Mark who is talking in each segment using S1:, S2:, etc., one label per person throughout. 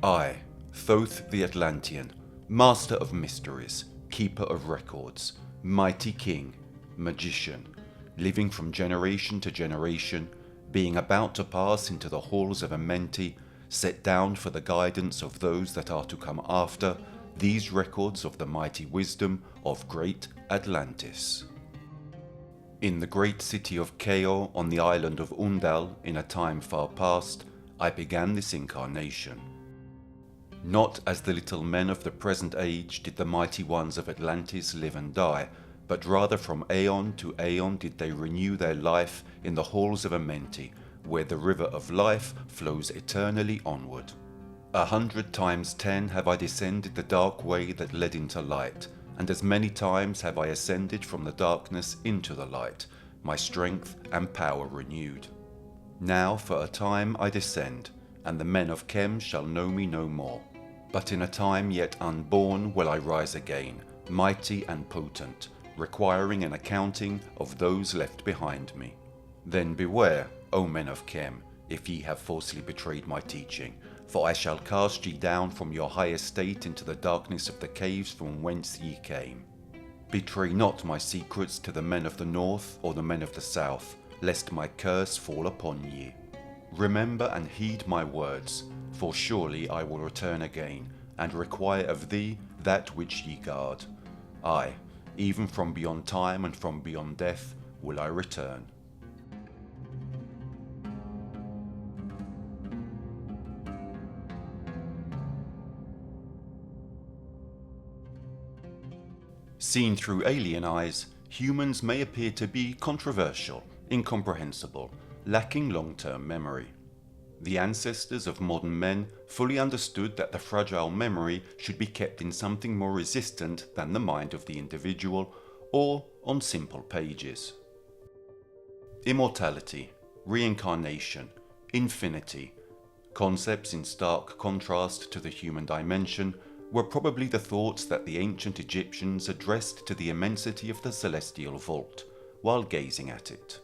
S1: I, Thoth the Atlantean, master of mysteries, keeper of records, mighty king, magician, living from generation to generation, being about to pass into the halls of Amenti, set down for the guidance of those that are to come after, these records of the mighty wisdom of great Atlantis. In the great city of Keo on the island of Undal, in a time far past, I began this incarnation. Not as the little men of the present age did the mighty ones of Atlantis live and die, but rather from aeon to aeon did they renew their life in the halls of Amenti, where the river of life flows eternally onward. 100 times 10 have I descended the dark way that led into light, and as many times have I ascended from the darkness into the light, my strength and power renewed. Now for a time I descend, and the men of Chem shall know me no more. But in a time yet unborn will I rise again, mighty and potent, requiring an accounting of those left behind me. Then beware, O men of Chem, if ye have falsely betrayed my teaching, for I shall cast ye down from your high estate into the darkness of the caves from whence ye came. Betray not my secrets to the men of the north or the men of the south, lest my curse fall upon ye. Remember and heed my words, for surely I will return again, and require of thee that which ye guard. Aye, even from beyond time and from beyond death will I return. Seen through alien eyes, humans may appear to be controversial, incomprehensible, lacking long-term memory. The ancestors of modern men fully understood that the fragile memory should be kept in something more resistant than the mind of the individual, or on simple pages. Immortality, reincarnation, infinity, concepts in stark contrast to the human dimension, were probably the thoughts that the ancient Egyptians addressed to the immensity of the celestial vault while gazing at it.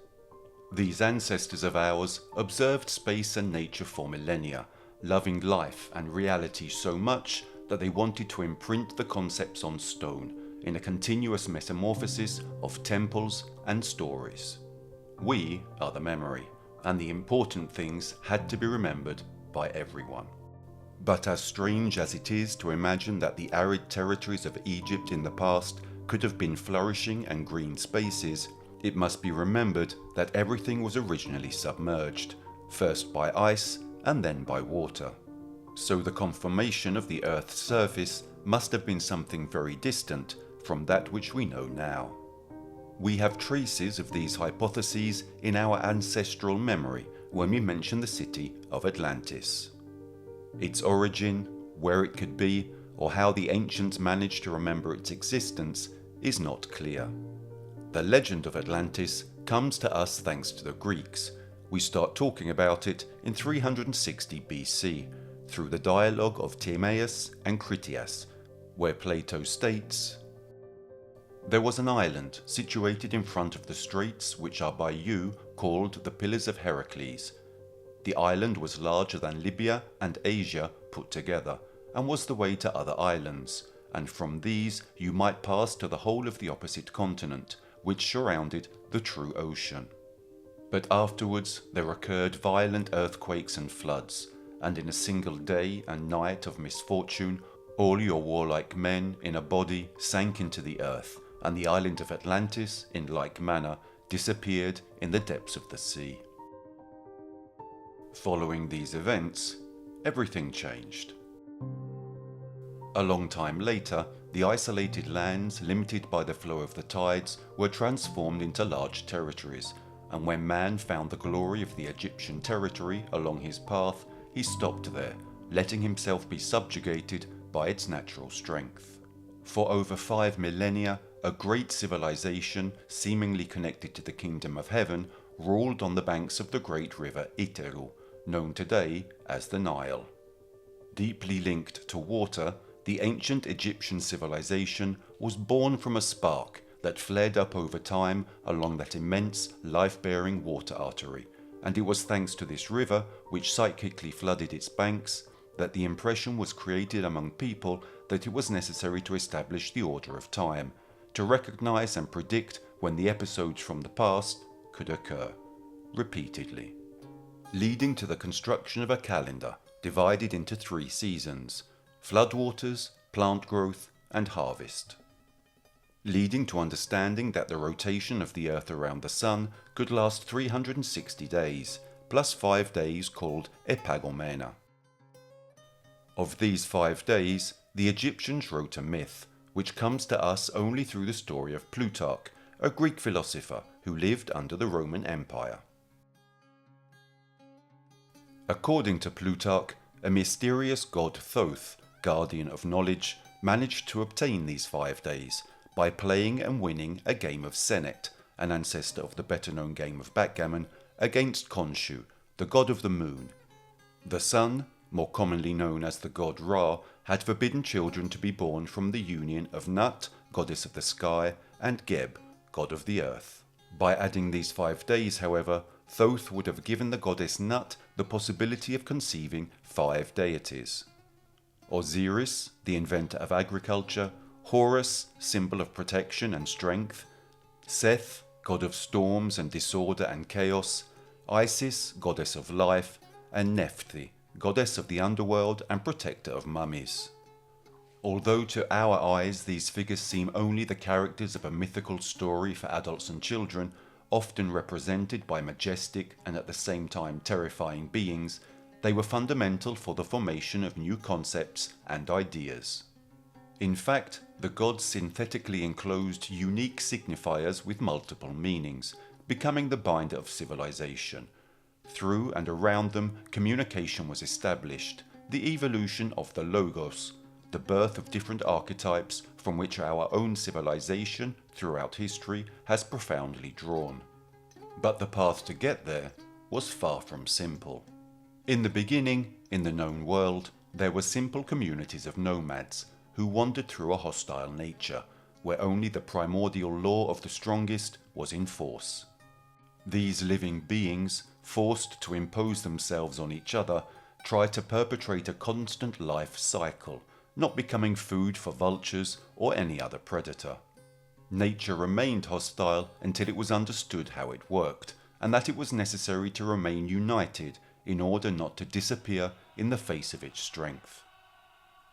S1: These ancestors of ours observed space and nature for millennia, loving life and reality so much that they wanted to imprint the concepts on stone in a continuous metamorphosis of temples and stories. We are the memory, and the important things had to be remembered by everyone. But as strange as it is to imagine that the arid territories of Egypt in the past could have been flourishing and green spaces, it must be remembered that everything was originally submerged, first by ice and then by water. So the conformation of the Earth's surface must have been something very distant from that which we know now. We have traces of these hypotheses in our ancestral memory when we mention the city of Atlantis. Its origin, where it could be, or how the ancients managed to remember its existence is not clear. The legend of Atlantis comes to us thanks to the Greeks. We start talking about it in 360 BC through the dialogue of Timaeus and Critias, where Plato states, "There was an island situated in front of the straits which are by you called the Pillars of Heracles. The island was larger than Libya and Asia put together, and was the way to other islands, and from these you might pass to the whole of the opposite continent, which surrounded the true ocean. But afterwards there occurred violent earthquakes and floods, and in a single day and night of misfortune all your warlike men in a body sank into the earth, and the island of Atlantis in like manner disappeared in the depths of the sea." Following these events, everything changed. A long time later, the isolated lands limited by the flow of the tides were transformed into large territories, and when man found the glory of the Egyptian territory along his path, he stopped there, letting himself be subjugated by its natural strength. For over 5 millennia, a great civilization, seemingly connected to the kingdom of heaven, ruled on the banks of the great river Iteru, known today as the Nile. Deeply linked to water, the ancient Egyptian civilization was born from a spark that flared up over time along that immense life-bearing water artery, and it was thanks to this river, which psychically flooded its banks, that the impression was created among people that it was necessary to establish the order of time, to recognize and predict when the episodes from the past could occur, repeatedly, leading to the construction of a calendar divided into 3 seasons: floodwaters, plant growth, and harvest, leading to understanding that the rotation of the Earth around the Sun could last 360 days, plus 5 days called epagomena. Of these 5 days, the Egyptians wrote a myth, which comes to us only through the story of Plutarch, a Greek philosopher who lived under the Roman Empire. According to Plutarch, a mysterious god Thoth, guardian of knowledge, managed to obtain these 5 days by playing and winning a game of senet, an ancestor of the better-known game of backgammon, against Khonshu, the god of the moon. The sun, more commonly known as the god Ra, had forbidden children to be born from the union of Nut, goddess of the sky, and Geb, god of the earth. By adding these 5 days, however, Thoth would have given the goddess Nut the possibility of conceiving 5 deities: Osiris, the inventor of agriculture; Horus, symbol of protection and strength; Seth, god of storms and disorder and chaos; Isis, goddess of life; and Nephthys, goddess of the underworld and protector of mummies. Although to our eyes these figures seem only the characters of a mythical story for adults and children, often represented by majestic and at the same time terrifying beings, they were fundamental for the formation of new concepts and ideas. In fact, the gods synthetically enclosed unique signifiers with multiple meanings, becoming the binder of civilization. Through and around them, communication was established, the evolution of the logos, the birth of different archetypes from which our own civilization throughout history has profoundly drawn. But the path to get there was far from simple. In the beginning, in the known world, there were simple communities of nomads who wandered through a hostile nature, where only the primordial law of the strongest was in force. These living beings, forced to impose themselves on each other, tried to perpetrate a constant life cycle, not becoming food for vultures or any other predator. Nature remained hostile until it was understood how it worked, and that it was necessary to remain united in order not to disappear in the face of its strength.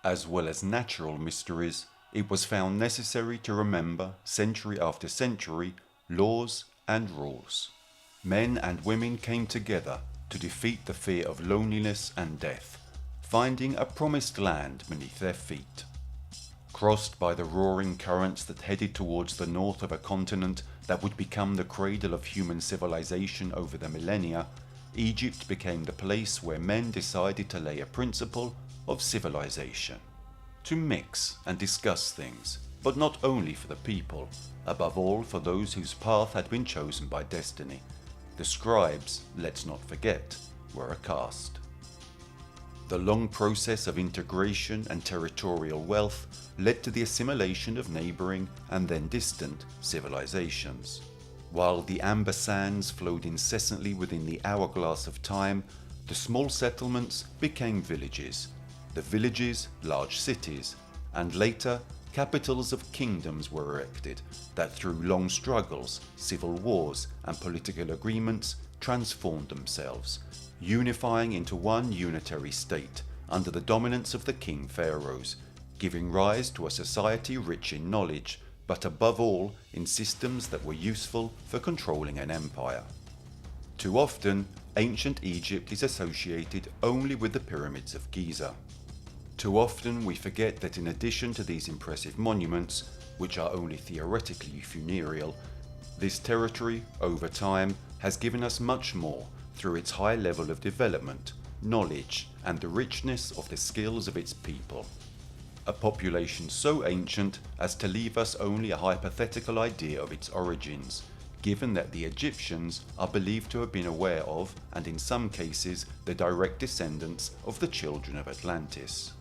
S1: As well as natural mysteries, it was found necessary to remember, century after century, laws and rules. Men and women came together to defeat the fear of loneliness and death, finding a promised land beneath their feet. Crossed by the roaring currents that headed towards the north of a continent that would become the cradle of human civilization over the millennia, Egypt became the place where men decided to lay a principle of civilization. To mix and discuss things, but not only for the people, above all for those whose path had been chosen by destiny. The scribes, let's not forget, were a caste. The long process of integration and territorial wealth led to the assimilation of neighboring and then distant civilizations. While the amber sands flowed incessantly within the hourglass of time, the small settlements became villages, the villages large cities, and later capitals of kingdoms were erected that through long struggles, civil wars, and political agreements transformed themselves, unifying into one unitary state under the dominance of the king pharaohs, giving rise to a society rich in knowledge, but above all in systems that were useful for controlling an empire. Too often, ancient Egypt is associated only with the pyramids of Giza. Too often we forget that in addition to these impressive monuments, which are only theoretically funereal, this territory, over time, has given us much more through its high level of development, knowledge, and the richness of the skills of its people. A population so ancient as to leave us only a hypothetical idea of its origins, given that the Egyptians are believed to have been aware of, and in some cases, the direct descendants of the children of Atlantis.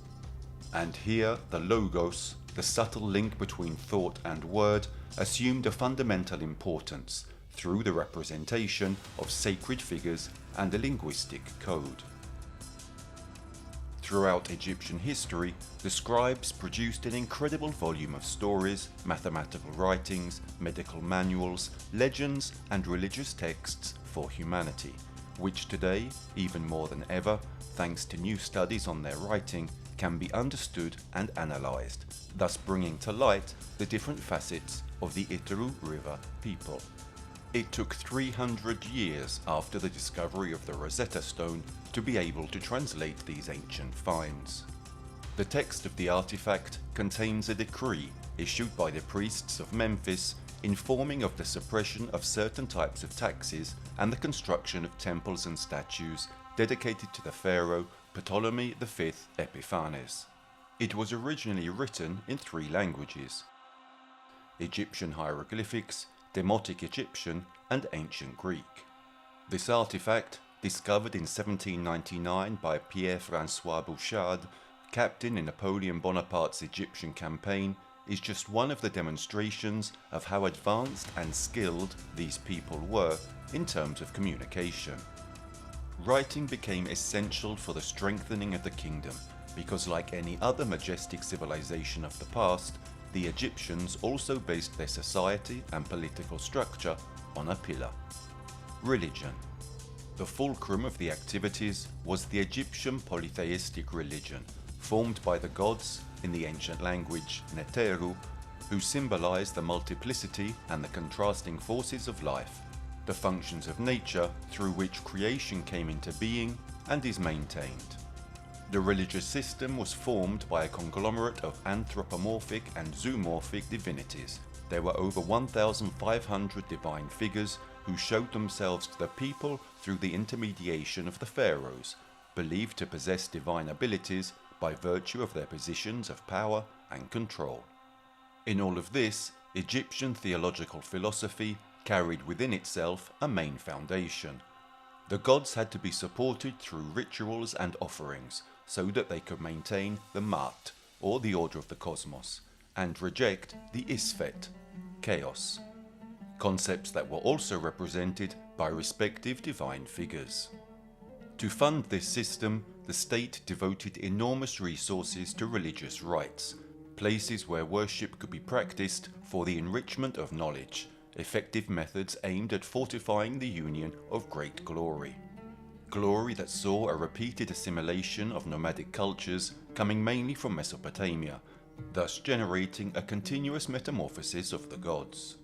S1: And here the logos, the subtle link between thought and word, assumed a fundamental importance through the representation of sacred figures and a linguistic code. Throughout Egyptian history, the scribes produced an incredible volume of stories, mathematical writings, medical manuals, legends, and religious texts for humanity, which today, even more than ever, thanks to new studies on their writing, can be understood and analysed, thus bringing to light the different facets of the Itaru River people. It took 300 years after the discovery of the Rosetta Stone to be able to translate these ancient finds. The text of the artifact contains a decree issued by the priests of Memphis informing of the suppression of certain types of taxes and the construction of temples and statues dedicated to the pharaoh Ptolemy V Epiphanes. It was originally written in 3 languages: Egyptian hieroglyphics, Demotic Egyptian, and Ancient Greek. This artifact, discovered in 1799 by Pierre-François Bouchard, captain in Napoleon Bonaparte's Egyptian campaign, is just one of the demonstrations of how advanced and skilled these people were in terms of communication. Writing became essential for the strengthening of the kingdom because, like any other majestic civilization of the past, the Egyptians also based their society and political structure on a pillar: religion. The fulcrum of the activities was the Egyptian polytheistic religion, formed by the gods, in the ancient language Neteru, who symbolize the multiplicity and the contrasting forces of life, the functions of nature through which creation came into being and is maintained. The religious system was formed by a conglomerate of anthropomorphic and zoomorphic divinities. There were over 1,500 divine figures who showed themselves to the people through the intermediation of the pharaohs, believed to possess divine abilities by virtue of their positions of power and control. In all of this, Egyptian theological philosophy carried within itself a main foundation. The gods had to be supported through rituals and offerings, so that they could maintain the Maat, or the order of the cosmos, and reject the Isfet, chaos, concepts that were also represented by respective divine figures. To fund this system, the state devoted enormous resources to religious rites, places where worship could be practiced for the enrichment of knowledge, effective methods aimed at fortifying the union of great glory. Glory that saw a repeated assimilation of nomadic cultures coming mainly from Mesopotamia, thus generating a continuous metamorphosis of the gods.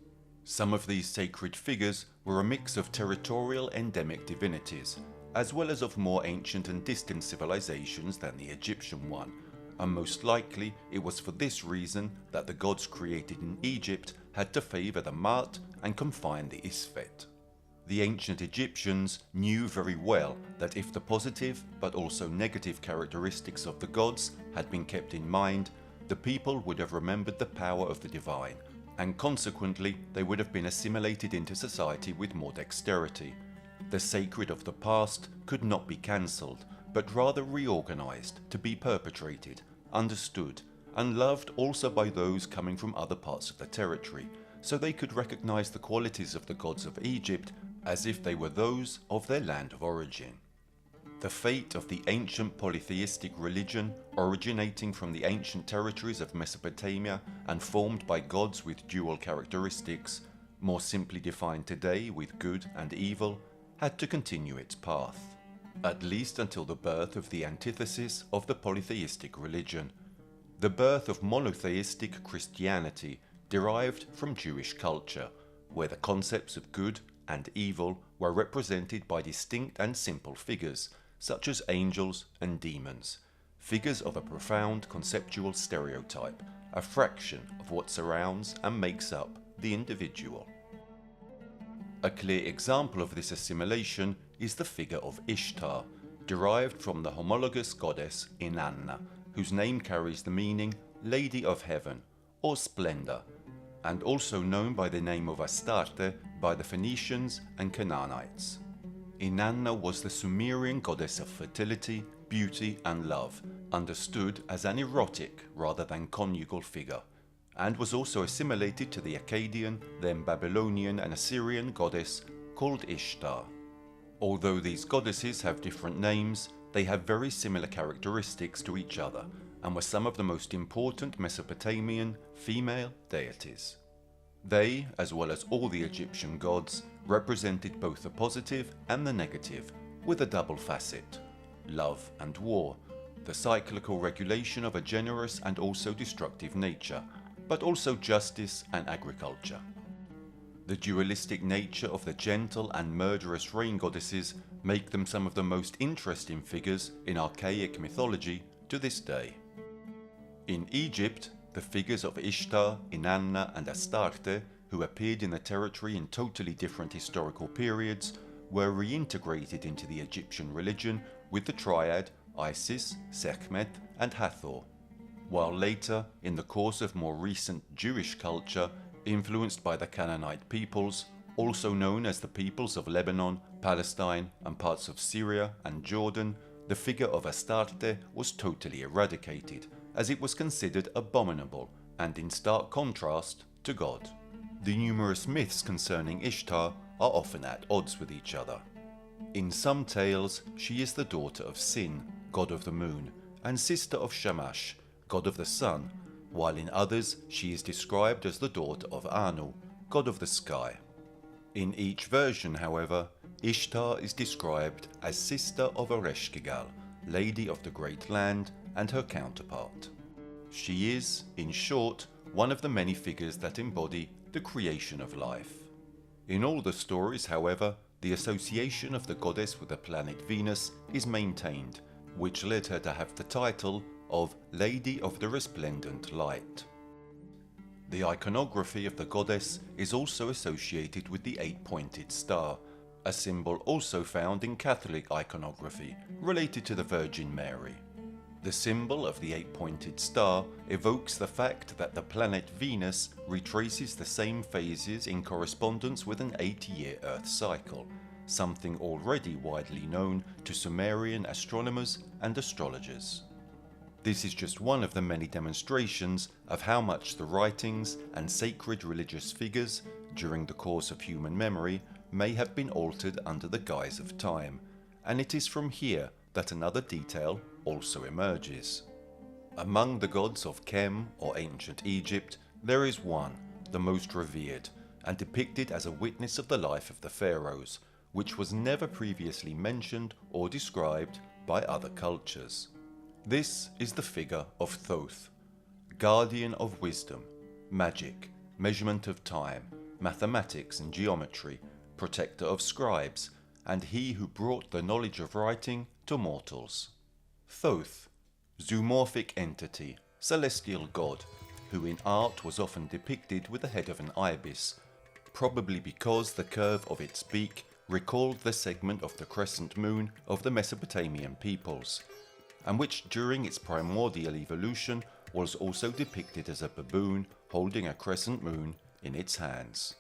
S1: Some of these sacred figures were a mix of territorial endemic divinities, as well as of more ancient and distant civilizations than the Egyptian one, and most likely it was for this reason that the gods created in Egypt had to favour the Maat and confine the Isfet. The ancient Egyptians knew very well that if the positive but also negative characteristics of the gods had been kept in mind, the people would have remembered the power of the divine, and consequently they would have been assimilated into society with more dexterity. The sacred of the past could not be cancelled, but rather reorganized to be perpetrated, understood, and loved also by those coming from other parts of the territory, so they could recognize the qualities of the gods of Egypt as if they were those of their land of origin. The fate of the ancient polytheistic religion, originating from the ancient territories of Mesopotamia and formed by gods with dual characteristics, more simply defined today with good and evil, had to continue its path, at least until the birth of the antithesis of the polytheistic religion, the birth of monotheistic Christianity derived from Jewish culture, where the concepts of good and evil were represented by distinct and simple figures, such as angels and demons, figures of a profound conceptual stereotype, a fraction of what surrounds and makes up the individual. A clear example of this assimilation is the figure of Ishtar, derived from the homologous goddess Inanna, whose name carries the meaning Lady of Heaven or Splendor, and also known by the name of Astarte by the Phoenicians and Canaanites. Inanna was the Sumerian goddess of fertility, beauty and love, understood as an erotic rather than conjugal figure, and was also assimilated to the Akkadian, then Babylonian and Assyrian goddess called Ishtar. Although these goddesses have different names, they have very similar characteristics to each other and were some of the most important Mesopotamian female deities. They, as well as all the Egyptian gods, represented both the positive and the negative, with a double facet: love and war, the cyclical regulation of a generous and also destructive nature, but also justice and agriculture. The dualistic nature of the gentle and murderous rain goddesses make them some of the most interesting figures in archaic mythology to this day. In Egypt, the figures of Ishtar, Inanna and Astarte, who appeared in the territory in totally different historical periods, were reintegrated into the Egyptian religion with the triad Isis, Sekhmet and Hathor, while later, in the course of more recent Jewish culture, influenced by the Canaanite peoples, also known as the peoples of Lebanon, Palestine and parts of Syria and Jordan, the figure of Astarte was totally eradicated, as it was considered abominable and in stark contrast to God. The numerous myths concerning Ishtar are often at odds with each other. In some tales, she is the daughter of Sin, god of the moon, and sister of Shamash, god of the sun, while in others she is described as the daughter of Anu, god of the sky. In each version, however, Ishtar is described as sister of Ereshkigal, lady of the great land, and her counterpart. She is, in short, one of the many figures that embody the creation of life. In all the stories, however, the association of the goddess with the planet Venus is maintained, which led her to have the title of Lady of the Resplendent Light. The iconography of the goddess is also associated with the eight-pointed star, a symbol also found in Catholic iconography related to the Virgin Mary. The symbol of the eight-pointed star evokes the fact that the planet Venus retraces the same phases in correspondence with an 80-year Earth cycle, something already widely known to Sumerian astronomers and astrologers. This is just one of the many demonstrations of how much the writings and sacred religious figures during the course of human memory may have been altered under the guise of time, and it is from here that another detail also emerges. Among the gods of Kem or ancient Egypt, there is one, the most revered, and depicted as a witness of the life of the pharaohs, which was never previously mentioned or described by other cultures. This is the figure of Thoth, guardian of wisdom, magic, measurement of time, mathematics and geometry, protector of scribes, and he who brought the knowledge of writing to mortals. Thoth, zoomorphic entity, celestial god, who in art was often depicted with the head of an ibis, probably because the curve of its beak recalled the segment of the crescent moon of the Mesopotamian peoples, and which during its primordial evolution was also depicted as a baboon holding a crescent moon in its hands.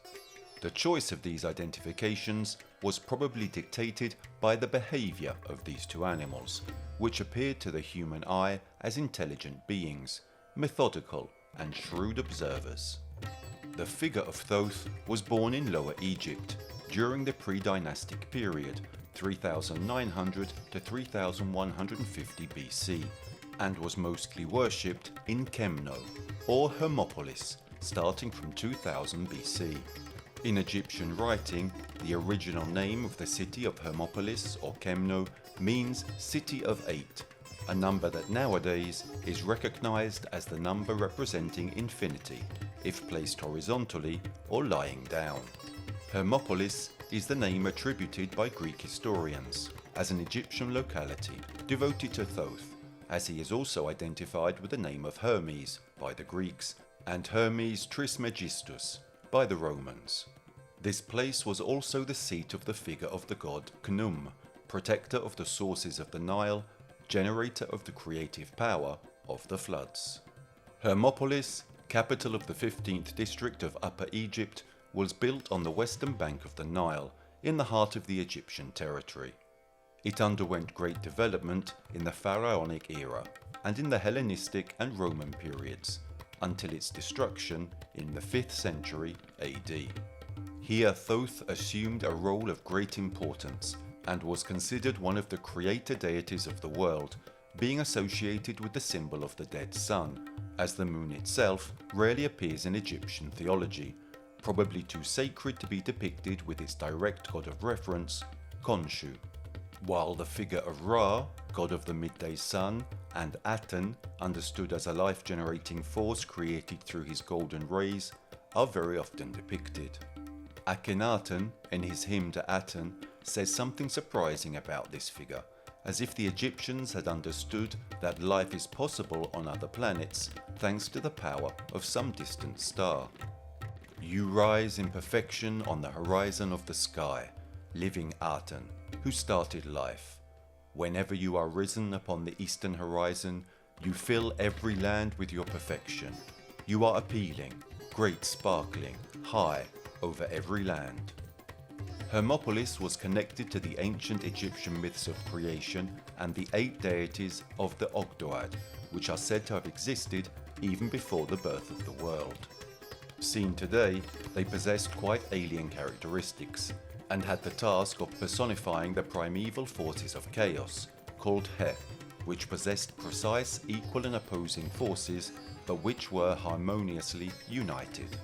S1: The choice of these identifications was probably dictated by the behavior of these two animals, which appeared to the human eye as intelligent beings, methodical and shrewd observers. The figure of Thoth was born in Lower Egypt during the pre-dynastic period, 3900 to 3150 BC, and was mostly worshipped in Kemno, or Hermopolis, starting from 2000 BC. In Egyptian writing, the original name of the city of Hermopolis or Kemno means City of Eight, a number that nowadays is recognized as the number representing infinity, if placed horizontally or lying down. Hermopolis is the name attributed by Greek historians as an Egyptian locality devoted to Thoth, as he is also identified with the name of Hermes by the Greeks and Hermes Trismegistus by the Romans. This place was also the seat of the figure of the god Khnum, protector of the sources of the Nile, generator of the creative power of the floods. Hermopolis, capital of the 15th district of Upper Egypt, was built on the western bank of the Nile, in the heart of the Egyptian territory. It underwent great development in the pharaonic era and in the Hellenistic and Roman periods, until its destruction in the 5th century AD. Here Thoth assumed a role of great importance and was considered one of the creator deities of the world, being associated with the symbol of the dead sun, as the moon itself rarely appears in Egyptian theology, probably too sacred to be depicted with its direct god of reference, Khonshu. While the figure of Ra, god of the midday sun, and Aten, understood as a life-generating force created through his golden rays, are very often depicted. Akhenaten, in his hymn to Aten, says something surprising about this figure, as if the Egyptians had understood that life is possible on other planets thanks to the power of some distant star. You rise in perfection on the horizon of the sky, living Aten, who started life. Whenever you are risen upon the eastern horizon, you fill every land with your perfection. You are appealing, great sparkling, high over every land. Hermopolis was connected to the ancient Egyptian myths of creation and the 8 deities of the Ogdoad, which are said to have existed even before the birth of the world. Seen today, they possessed quite alien characteristics, and had the task of personifying the primeval forces of chaos, called He, which possessed precise, equal and opposing forces, but which were harmoniously united.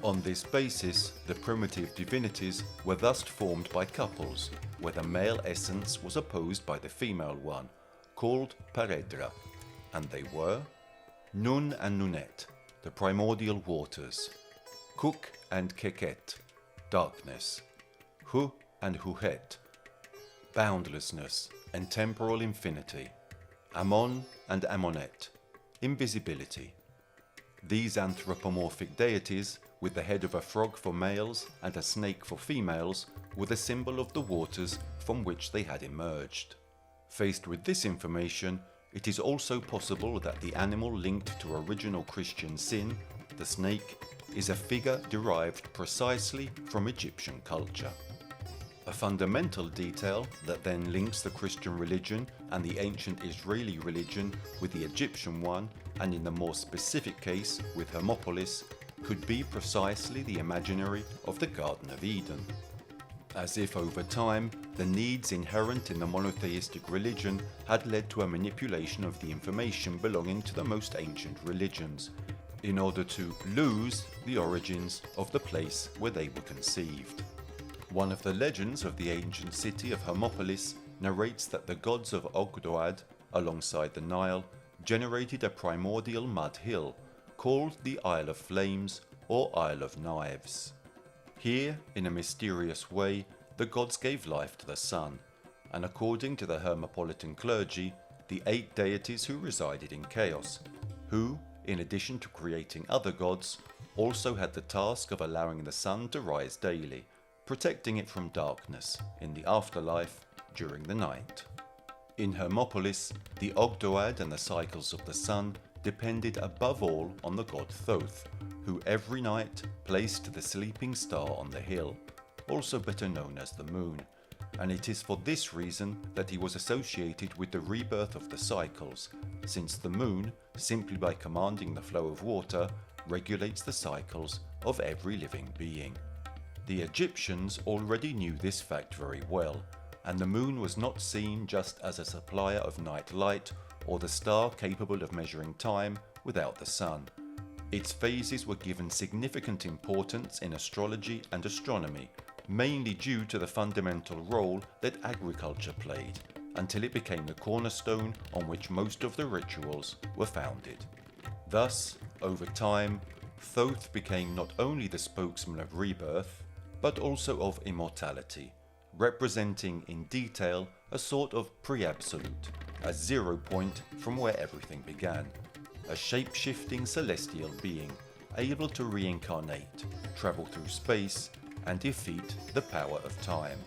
S1: On this basis, the primitive divinities were thus formed by couples, where the male essence was opposed by the female one, called Paredra, and they were Nun and Nunet, the primordial waters, Kuk and Keket, darkness, Hu and Huhet, boundlessness and temporal infinity, Amon and Amonet, invisibility. These anthropomorphic deities, with the head of a frog for males and a snake for females, were the symbol of the waters from which they had emerged. Faced with this information, it is also possible that the animal linked to original Christian sin, the snake, is a figure derived precisely from Egyptian culture. A fundamental detail that then links the Christian religion and the ancient Israeli religion with the Egyptian one, and in the more specific case with Hermopolis, could be precisely the imaginary of the Garden of Eden. As if over time, the needs inherent in the monotheistic religion had led to a manipulation of the information belonging to the most ancient religions, in order to lose the origins of the place where they were conceived. One of the legends of the ancient city of Hermopolis narrates that the gods of Ogdoad, alongside the Nile, generated a primordial mud hill called the Isle of Flames or Isle of Knives. Here, in a mysterious way, the gods gave life to the sun, and according to the Hermopolitan clergy, the 8 deities who resided in chaos, who, in addition to creating other gods, also had the task of allowing the sun to rise daily, protecting it from darkness in the afterlife during the night. In Hermopolis, the Ogdoad and the cycles of the sun depended above all on the god Thoth, who every night placed the sleeping star on the hill, also better known as the moon, and it is for this reason that he was associated with the rebirth of the cycles, since the moon, simply by commanding the flow of water, regulates the cycles of every living being. The Egyptians already knew this fact very well, and the moon was not seen just as a supplier of night light or the star capable of measuring time without the sun. Its phases were given significant importance in astrology and astronomy, mainly due to the fundamental role that agriculture played, until it became the cornerstone on which most of the rituals were founded. Thus, over time, Thoth became not only the spokesman of rebirth, but also of immortality, representing in detail a sort of pre-absolute, a 0 point from where everything began, a shape-shifting celestial being, able to reincarnate, travel through space, and defeat the power of time.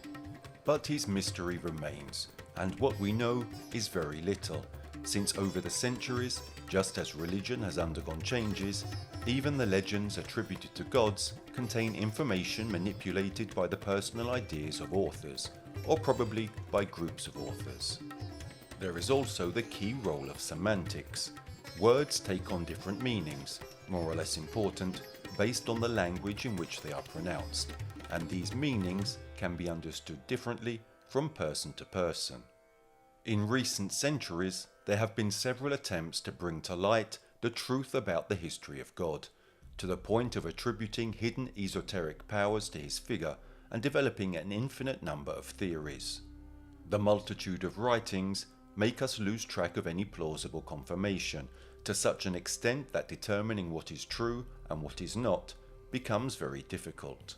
S1: But his mystery remains, and what we know is very little, since over the centuries, just as religion has undergone changes, even the legends attributed to gods contain information manipulated by the personal ideas of authors, or probably by groups of authors. There is also the key role of semantics. Words take on different meanings, more or less important, based on the language in which they are pronounced, and these meanings can be understood differently from person to person. In recent centuries, there have been several attempts to bring to light the truth about the history of God, to the point of attributing hidden esoteric powers to his figure and developing an infinite number of theories. The multitude of writings make us lose track of any plausible confirmation, to such an extent that determining what is true and what is not becomes very difficult.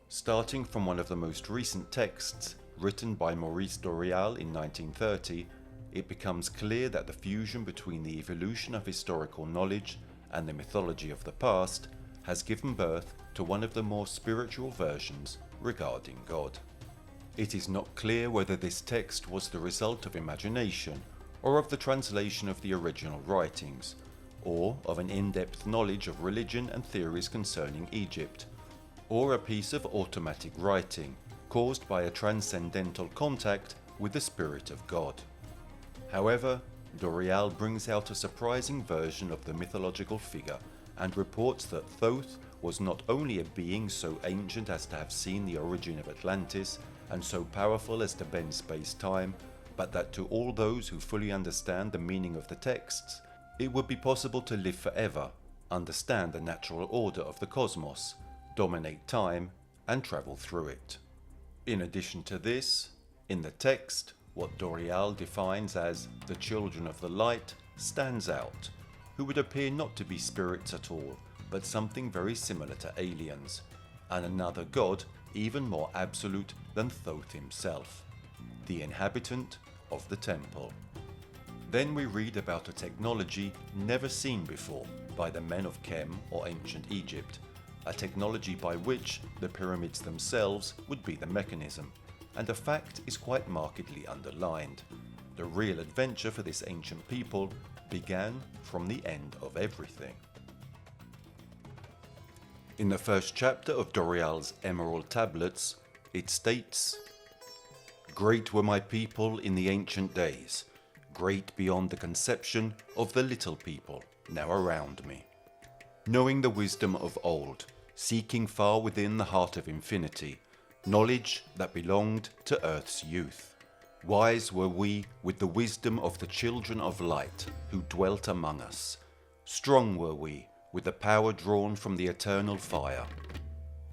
S1: Starting from one of the most recent texts, written by Maurice Dorial in 1930, it becomes clear that the fusion between the evolution of historical knowledge and the mythology of the past has given birth to one of the more spiritual versions regarding God. It is not clear whether this text was the result of imagination, or of the translation of the original writings, or of an in-depth knowledge of religion and theories concerning Egypt, or a piece of automatic writing caused by a transcendental contact with the Spirit of God. However, Dorial brings out a surprising version of the mythological figure and reports that Thoth was not only a being so ancient as to have seen the origin of Atlantis and so powerful as to bend space-time, but that to all those who fully understand the meaning of the texts, it would be possible to live forever, understand the natural order of the cosmos, dominate time, and travel through it. In addition to this, in the text, what Dorial defines as the children of the light stands out, who would appear not to be spirits at all, but something very similar to aliens, and another god even more absolute than Thoth himself, the inhabitant of the temple. Then we read about a technology never seen before by the men of Chem or ancient Egypt, a technology by which the pyramids themselves would be the mechanism, and a fact is quite markedly underlined. The real adventure for this ancient people began from the end of everything. In the first chapter of Dorial's Emerald Tablets, it states, "Great were my people in the ancient days, great beyond the conception of the little people now around me. Knowing the wisdom of old, seeking far within the heart of infinity, knowledge that belonged to earth's youth. Wise were we with the wisdom of the children of light who dwelt among us. Strong were we with the power drawn from the eternal fire.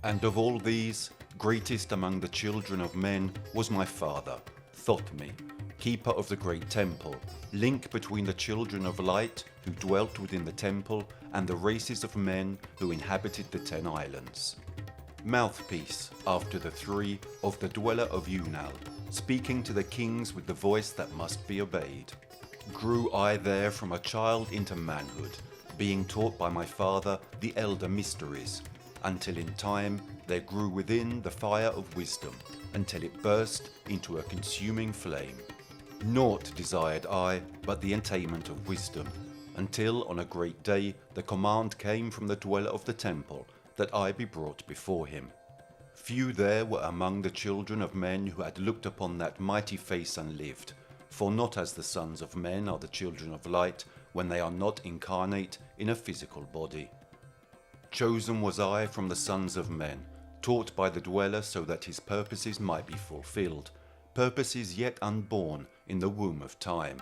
S1: And of all these, greatest among the children of men was my father, Thothmi, keeper of the great temple, link between the children of light who dwelt within the temple and the races of men who inhabited the 10 islands. Mouthpiece, after the 3, of the dweller of Nile, speaking to the kings with the voice that must be obeyed. Grew I there from a child into manhood, being taught by my father the elder mysteries, until in time there grew within the fire of wisdom, until it burst into a consuming flame. Naught desired I but the attainment of wisdom, until on a great day the command came from the dweller of the temple that I be brought before him. Few there were among the children of men who had looked upon that mighty face and lived, for not as the sons of men are the children of light when they are not incarnate in a physical body. Chosen was I from the sons of men, taught by the dweller so that his purposes might be fulfilled, purposes yet unborn in the womb of time.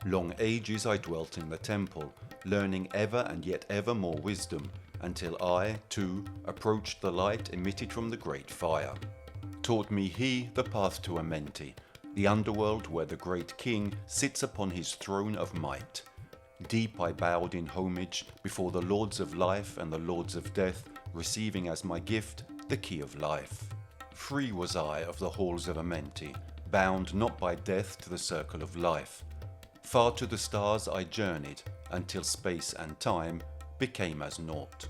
S1: Long ages I dwelt in the temple, learning ever and yet ever more wisdom, until I, too, approached the light emitted from the great fire. Taught me he the path to Amenti, the underworld where the great king sits upon his throne of might. Deep I bowed in homage before the lords of life and the lords of death, receiving as my gift the key of life. Free was I of the halls of Amenti, bound not by death to the circle of life. Far to the stars I journeyed, until space and time became as naught.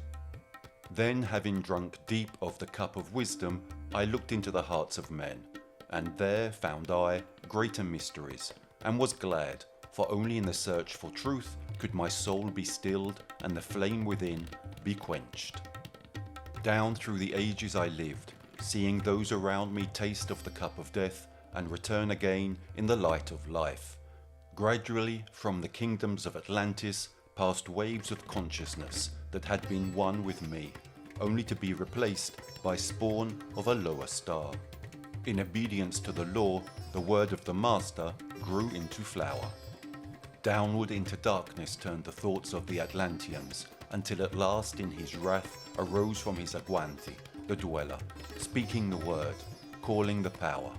S1: Then, having drunk deep of the cup of wisdom, I looked into the hearts of men, and there found I greater mysteries, and was glad, for only in the search for truth could my soul be stilled and the flame within be quenched. Down through the ages I lived, seeing those around me taste of the cup of death and return again in the light of life. Gradually, from the kingdoms of Atlantis, passed waves of consciousness that had been one with me, only to be replaced by spawn of a lower star. In obedience to the law, the word of the master grew into flower. Downward into darkness turned the thoughts of the Atlanteans, until at last in his wrath arose from his Aguanthi, the dweller, speaking the word, calling the power.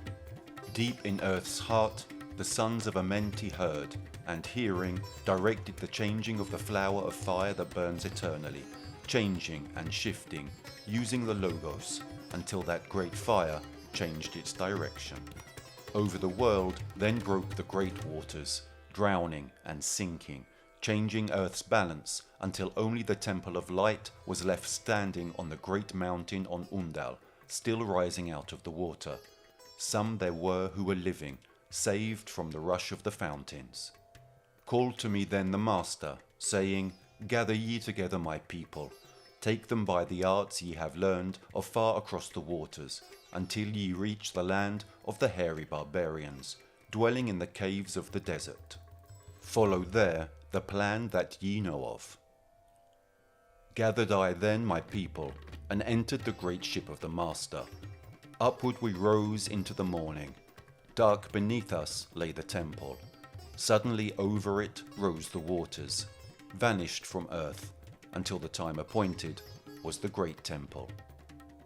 S1: Deep in earth's heart, the sons of Amenti heard, and hearing, directed the changing of the flower of fire that burns eternally, changing and shifting, using the Logos, until that great fire changed its direction. Over the world then broke the great waters, drowning and sinking, changing earth's balance until only the Temple of Light was left standing on the great mountain on Undal, still rising out of the water. Some there were who were living, saved from the rush of the fountains. Called to me then the Master, saying, Gather ye together my people, take them by the arts ye have learned of far across the waters, until ye reach the land of the hairy barbarians, dwelling in the caves of the desert. Follow there the plan that ye know of. Gathered I then my people, and entered the great ship of the Master. Upward we rose into the morning. Dark beneath us lay the temple. Suddenly over it rose the waters, vanished from earth, until the time appointed was the great temple.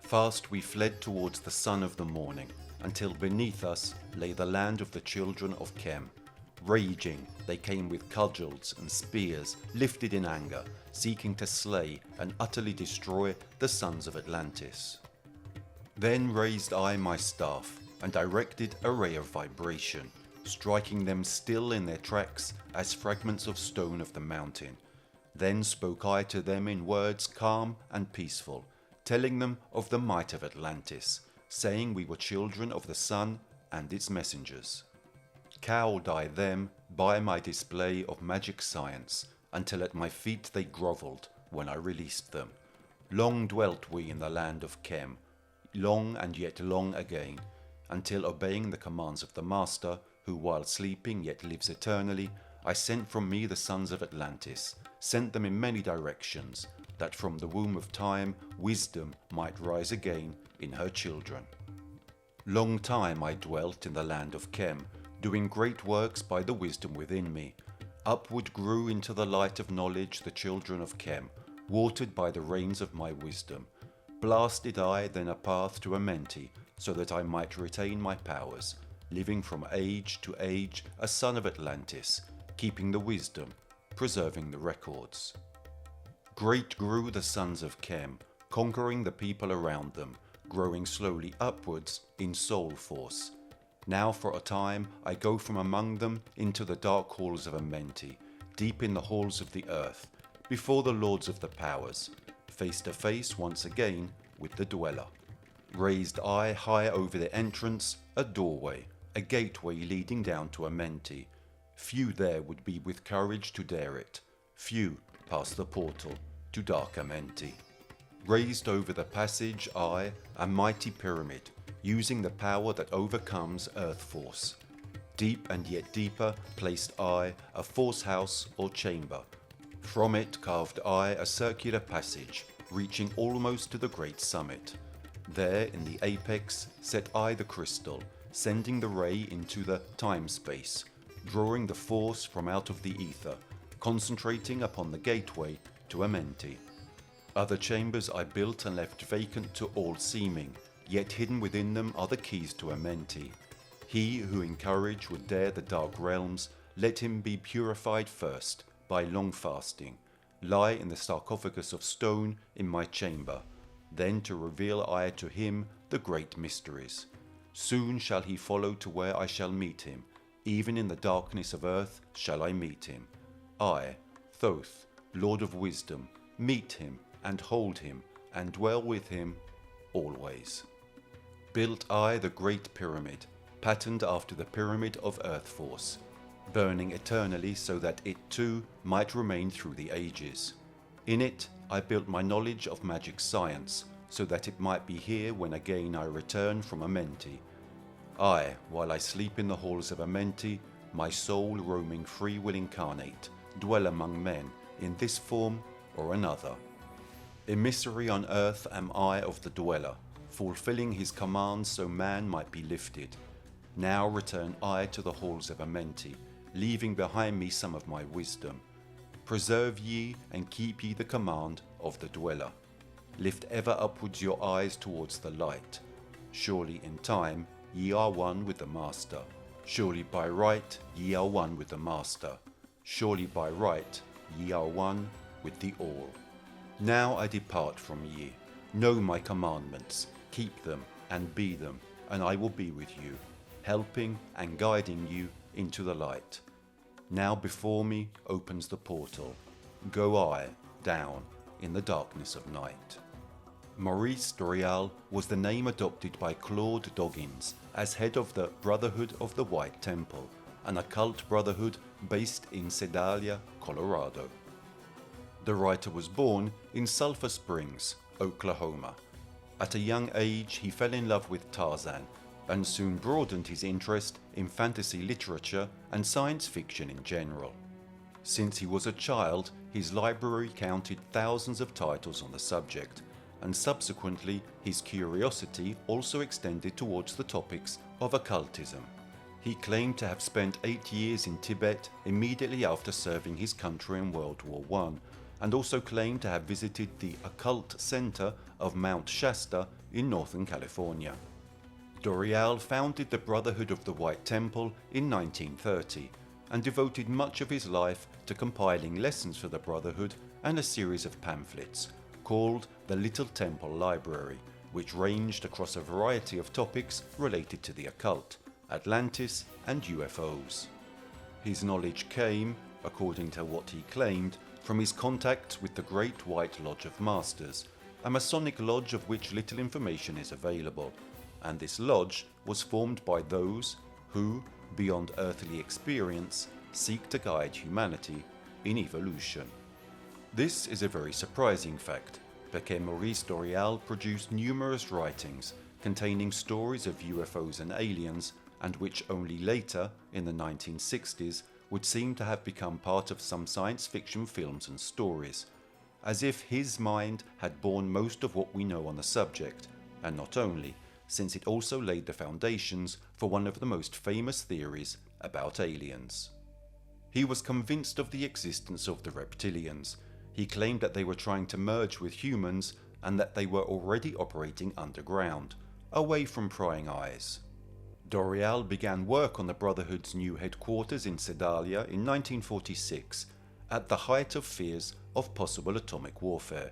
S1: Fast we fled towards the sun of the morning, until beneath us lay the land of the children of Chem. Raging, they came with cudgels and spears, lifted in anger, seeking to slay and utterly destroy the sons of Atlantis. Then raised I my staff, and directed a ray of vibration, striking them still in their tracks as fragments of stone of the mountain. Then spoke I to them in words calm and peaceful, telling them of the might of Atlantis, saying we were children of the sun and its messengers. Cowed I them by my display of magic science, until at my feet they grovelled when I released them. Long dwelt we in the land of Chem, long and yet long again, until obeying the commands of the Master, who while sleeping yet lives eternally, I sent from me the sons of Atlantis, sent them in many directions, that from the womb of time wisdom might rise again in her children. Long time I dwelt in the land of Chem, doing great works by the wisdom within me. Upward grew into the light of knowledge the children of Chem, watered by the rains of my wisdom. Blasted I then a path to Amenti, so that I might retain my powers, living from age to age a son of Atlantis, keeping the wisdom, preserving the records. Great grew the sons of Chem, conquering the people around them, growing slowly upwards in soul force. Now for a time I go from among them into the dark halls of Amenti, deep in the halls of the earth, before the lords of the powers, face to face once again with the dweller. Raised I high over the entrance a doorway, a gateway leading down to Amenti. Few there would be with courage to dare it, few past the portal to dark Amenti. Raised over the passage I, a mighty pyramid, using the power that overcomes earth force. Deep and yet deeper placed I a force house or chamber. From it carved I a circular passage, reaching almost to the great summit. There in the apex set I the crystal, sending the ray into the time-space, drawing the force from out of the ether, concentrating upon the gateway to Amenti. Other chambers I built and left vacant to all seeming, yet hidden within them are the keys to Amenti. He who in courage would dare the dark realms, let him be purified first by long fasting, lie in the sarcophagus of stone in my chamber, then to reveal I to him the great mysteries. Soon shall he follow to where I shall meet him, even in the darkness of earth shall I meet him. I, Thoth, Lord of Wisdom, meet him and hold him and dwell with him always. Built I the great pyramid, patterned after the pyramid of earth force, burning eternally so that it too might remain through the ages. In it I built my knowledge of magic science, so that it might be here when again I return from Amenti. I, while I sleep in the halls of Amenti, my soul roaming free will incarnate, dwell among men in this form or another. Emissary on earth am I of the dweller, fulfilling his commands so man might be lifted. Now return I to the halls of Amenti, leaving behind me some of my wisdom. Preserve ye and keep ye the command of the dweller. Lift ever upwards your eyes towards the light. Surely in time ye are one with the Master. Surely by right ye are one with the Master. Surely by right ye are one with the All. Now I depart from ye. Know my commandments, keep them and be them, and I will be with you, helping and guiding you into the light. Now before me opens the portal. Go I down in the darkness of night. Maurice Dorial was the name adopted by Claude Doggins as head of the Brotherhood of the White Temple, an occult brotherhood based in Sedalia, Colorado. The writer was born in Sulphur Springs, Oklahoma. At a young age, he fell in love with Tarzan and soon broadened his interest in fantasy literature and science fiction in general. Since he was a child, his library counted thousands of titles on the subject, and subsequently his curiosity also extended towards the topics of occultism. He claimed to have spent 8 years in Tibet immediately after serving his country in World War I, and also claimed to have visited the occult center of Mount Shasta in Northern California. Dorial founded the Brotherhood of the White Temple in 1930 and devoted much of his life to compiling lessons for the Brotherhood and a series of pamphlets called the Little Temple Library, which ranged across a variety of topics related to the occult, Atlantis and UFOs. His knowledge came, according to what he claimed, from his contacts with the Great White Lodge of Masters, a Masonic lodge of which little information is available, and this lodge was formed by those who, beyond earthly experience, seek to guide humanity in evolution. This is a very surprising fact, because Maurice Dorial produced numerous writings containing stories of UFOs and aliens, and which only later, in the 1960s, would seem to have become part of some science fiction films and stories, as if his mind had borne most of what we know on the subject, and not only, since it also laid the foundations for one of the most famous theories about aliens. He was convinced of the existence of the reptilians. He claimed that they were trying to merge with humans and that they were already operating underground, away from prying eyes. Dorial began work on the Brotherhood's new headquarters in Sedalia in 1946, at the height of fears of possible atomic warfare.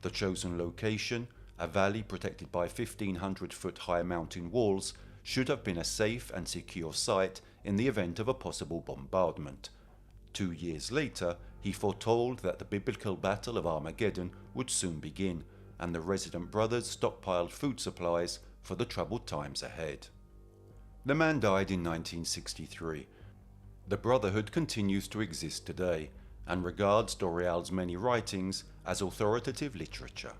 S1: The chosen location, a valley protected by 1,500-foot high mountain walls, should have been a safe and secure site in the event of a possible bombardment. 2 years later, he foretold that the biblical Battle of Armageddon would soon begin, and the resident brothers stockpiled food supplies for the troubled times ahead. The man died in 1963. The Brotherhood continues to exist today and regards Dorial's many writings as authoritative literature.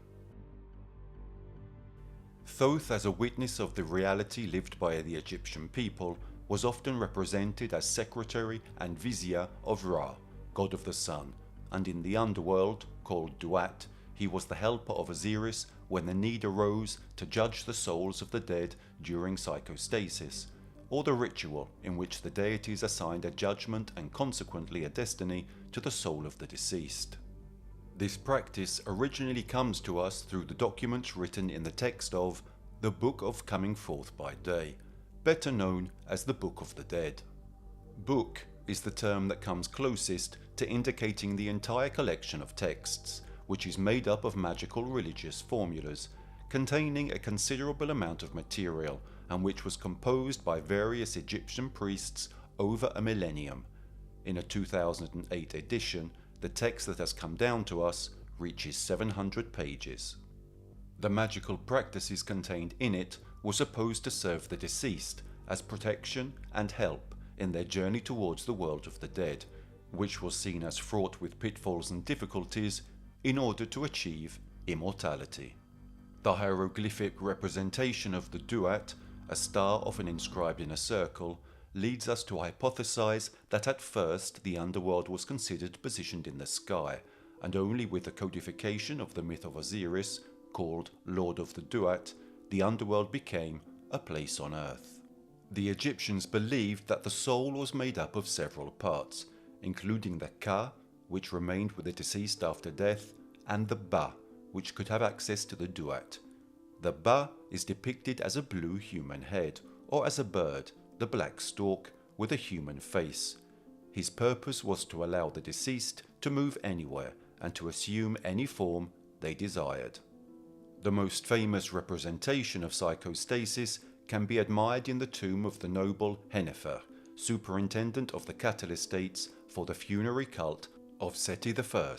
S1: Thoth, as a witness of the reality lived by the Egyptian people, was often represented as secretary and vizier of Ra, god of the sun, and in the underworld, called Duat, he was the helper of Osiris when the need arose to judge the souls of the dead during psychostasis, or the ritual in which the deities assigned a judgment and consequently a destiny to the soul of the deceased. This practice originally comes to us through the documents written in the text of the Book of Coming Forth by Day, better known as the Book of the Dead. Book is the term that comes closest to indicating the entire collection of texts, which is made up of magical religious formulas, containing a considerable amount of material, and which was composed by various Egyptian priests over a millennium. In a 2008 edition, the text that has come down to us reaches 700 pages. The magical practices contained in it were supposed to serve the deceased as protection and help in their journey towards the world of the dead, which was seen as fraught with pitfalls and difficulties in order to achieve immortality. The hieroglyphic representation of the Duat, a star often inscribed in a circle, leads us to hypothesize that at first the underworld was considered positioned in the sky, and only with the codification of the myth of Osiris, called Lord of the Duat, the underworld became a place on earth. The Egyptians believed that the soul was made up of several parts, including the Ka, which remained with the deceased after death, and the Ba, which could have access to the Duat. The Ba is depicted as a blue human head, or as a bird, the black stork, with a human face. His purpose was to allow the deceased to move anywhere and to assume any form they desired. The most famous representation of psychostasis can be admired in the tomb of the noble Hennefer, superintendent of the cattle estates for the funerary cult of Seti I.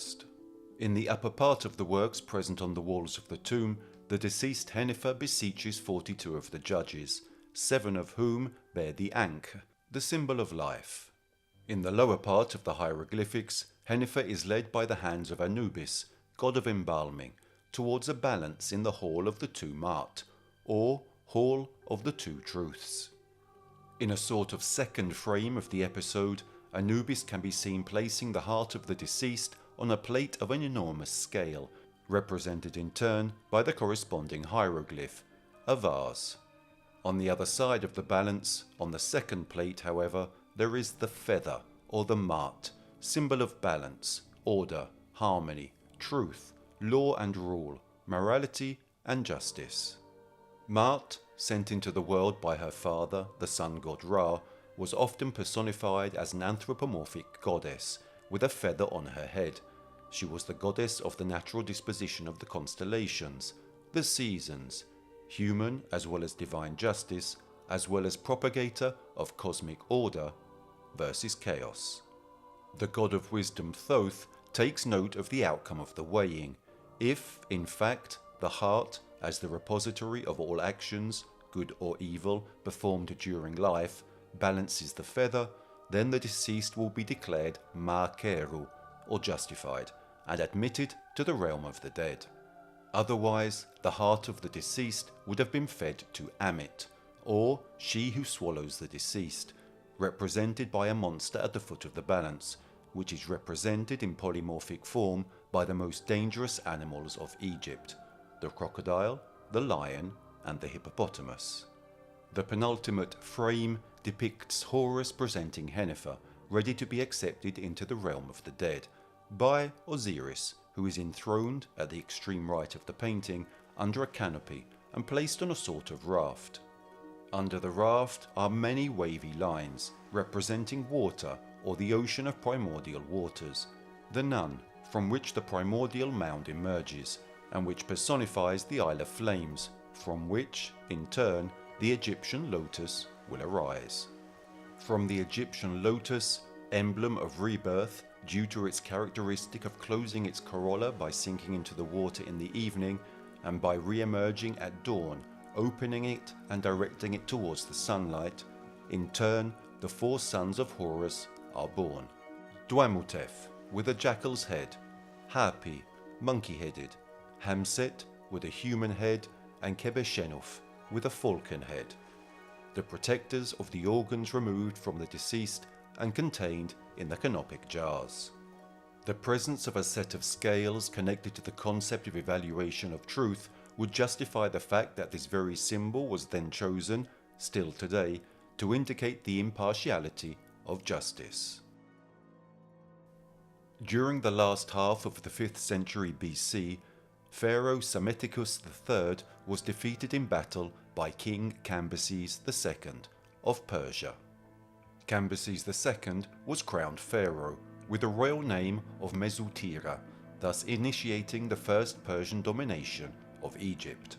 S1: In the upper part of the works present on the walls of the tomb, the deceased Hennefer beseeches 42 of the judges, 7 of whom bear the Ankh, the symbol of life. In the lower part of the hieroglyphics, Hennefer is led by the hands of Anubis, god of embalming, towards a balance in the Hall of the Two Mart, or Hall of the Two Truths. In a sort of second frame of the episode, Anubis can be seen placing the heart of the deceased on a plate of an enormous scale, represented in turn by the corresponding hieroglyph, a vase. On the other side of the balance, on the second plate, however, there is the feather, or the mart, symbol of balance, order, harmony, truth, law and rule, morality and justice. Mart, sent into the world by her father, the sun god Ra, was often personified as an anthropomorphic goddess, with a feather on her head. She was the goddess of the natural disposition of the constellations, the seasons, human as well as divine justice, as well as propagator of cosmic order versus chaos. The god of wisdom Thoth takes note of the outcome of the weighing. If, in fact, the heart, as the repository of all actions, good or evil, performed during life, balances the feather, then the deceased will be declared Ma'keru, or justified, and admitted to the realm of the dead. Otherwise, the heart of the deceased would have been fed to Amit, or she who swallows the deceased, represented by a monster at the foot of the balance, which is represented in polymorphic form by the most dangerous animals of Egypt, the crocodile, the lion, and the hippopotamus. The penultimate frame depicts Horus presenting Hennefer, ready to be accepted into the realm of the dead, by Osiris, who is enthroned at the extreme right of the painting under a canopy and placed on a sort of raft. Under the raft are many wavy lines, representing water or the ocean of primordial waters, the Nun, from which the primordial mound emerges, and which personifies the Isle of Flames, from which, in turn, the Egyptian lotus will arise. From the Egyptian lotus, emblem of rebirth, due to its characteristic of closing its corolla by sinking into the water in the evening, and by re-emerging at dawn, opening it and directing it towards the sunlight, in turn, the 4 sons of Horus are born. Dwamutef, with a jackal's head, Hapi, monkey-headed, Hamset, with a human head, and Kebeshenuf, with a falcon head, the protectors of the organs removed from the deceased and contained in the canopic jars. The presence of a set of scales connected to the concept of evaluation of truth would justify the fact that this very symbol was then chosen, still today, to indicate the impartiality of justice. During the last half of the 5th century BC, Pharaoh Psammetichus III was defeated in battle by King Cambyses II of Persia. Cambyses II was crowned pharaoh with the royal name of Mesutira, thus initiating the first Persian domination of Egypt.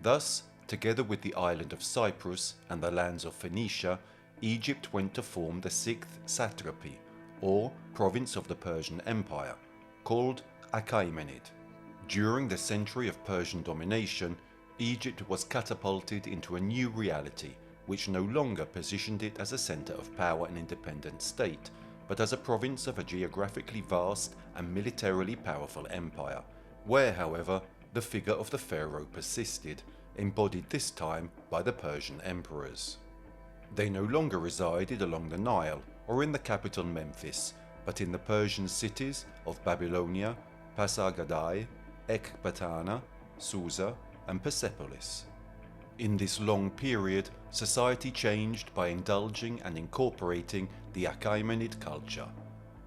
S1: Thus, together with the island of Cyprus and the lands of Phoenicia, Egypt went to form the 6th satrapy, or province of the Persian Empire, called Achaemenid. During the century of Persian domination, Egypt was catapulted into a new reality, which no longer positioned it as a center of power and independent state, but as a province of a geographically vast and militarily powerful empire, where, however, the figure of the pharaoh persisted, embodied this time by the Persian emperors. They no longer resided along the Nile or in the capital Memphis, but in the Persian cities of Babylonia, Pasargadae, Ecbatana, Susa, and Persepolis. In this long period, society changed by indulging and incorporating the Achaemenid culture.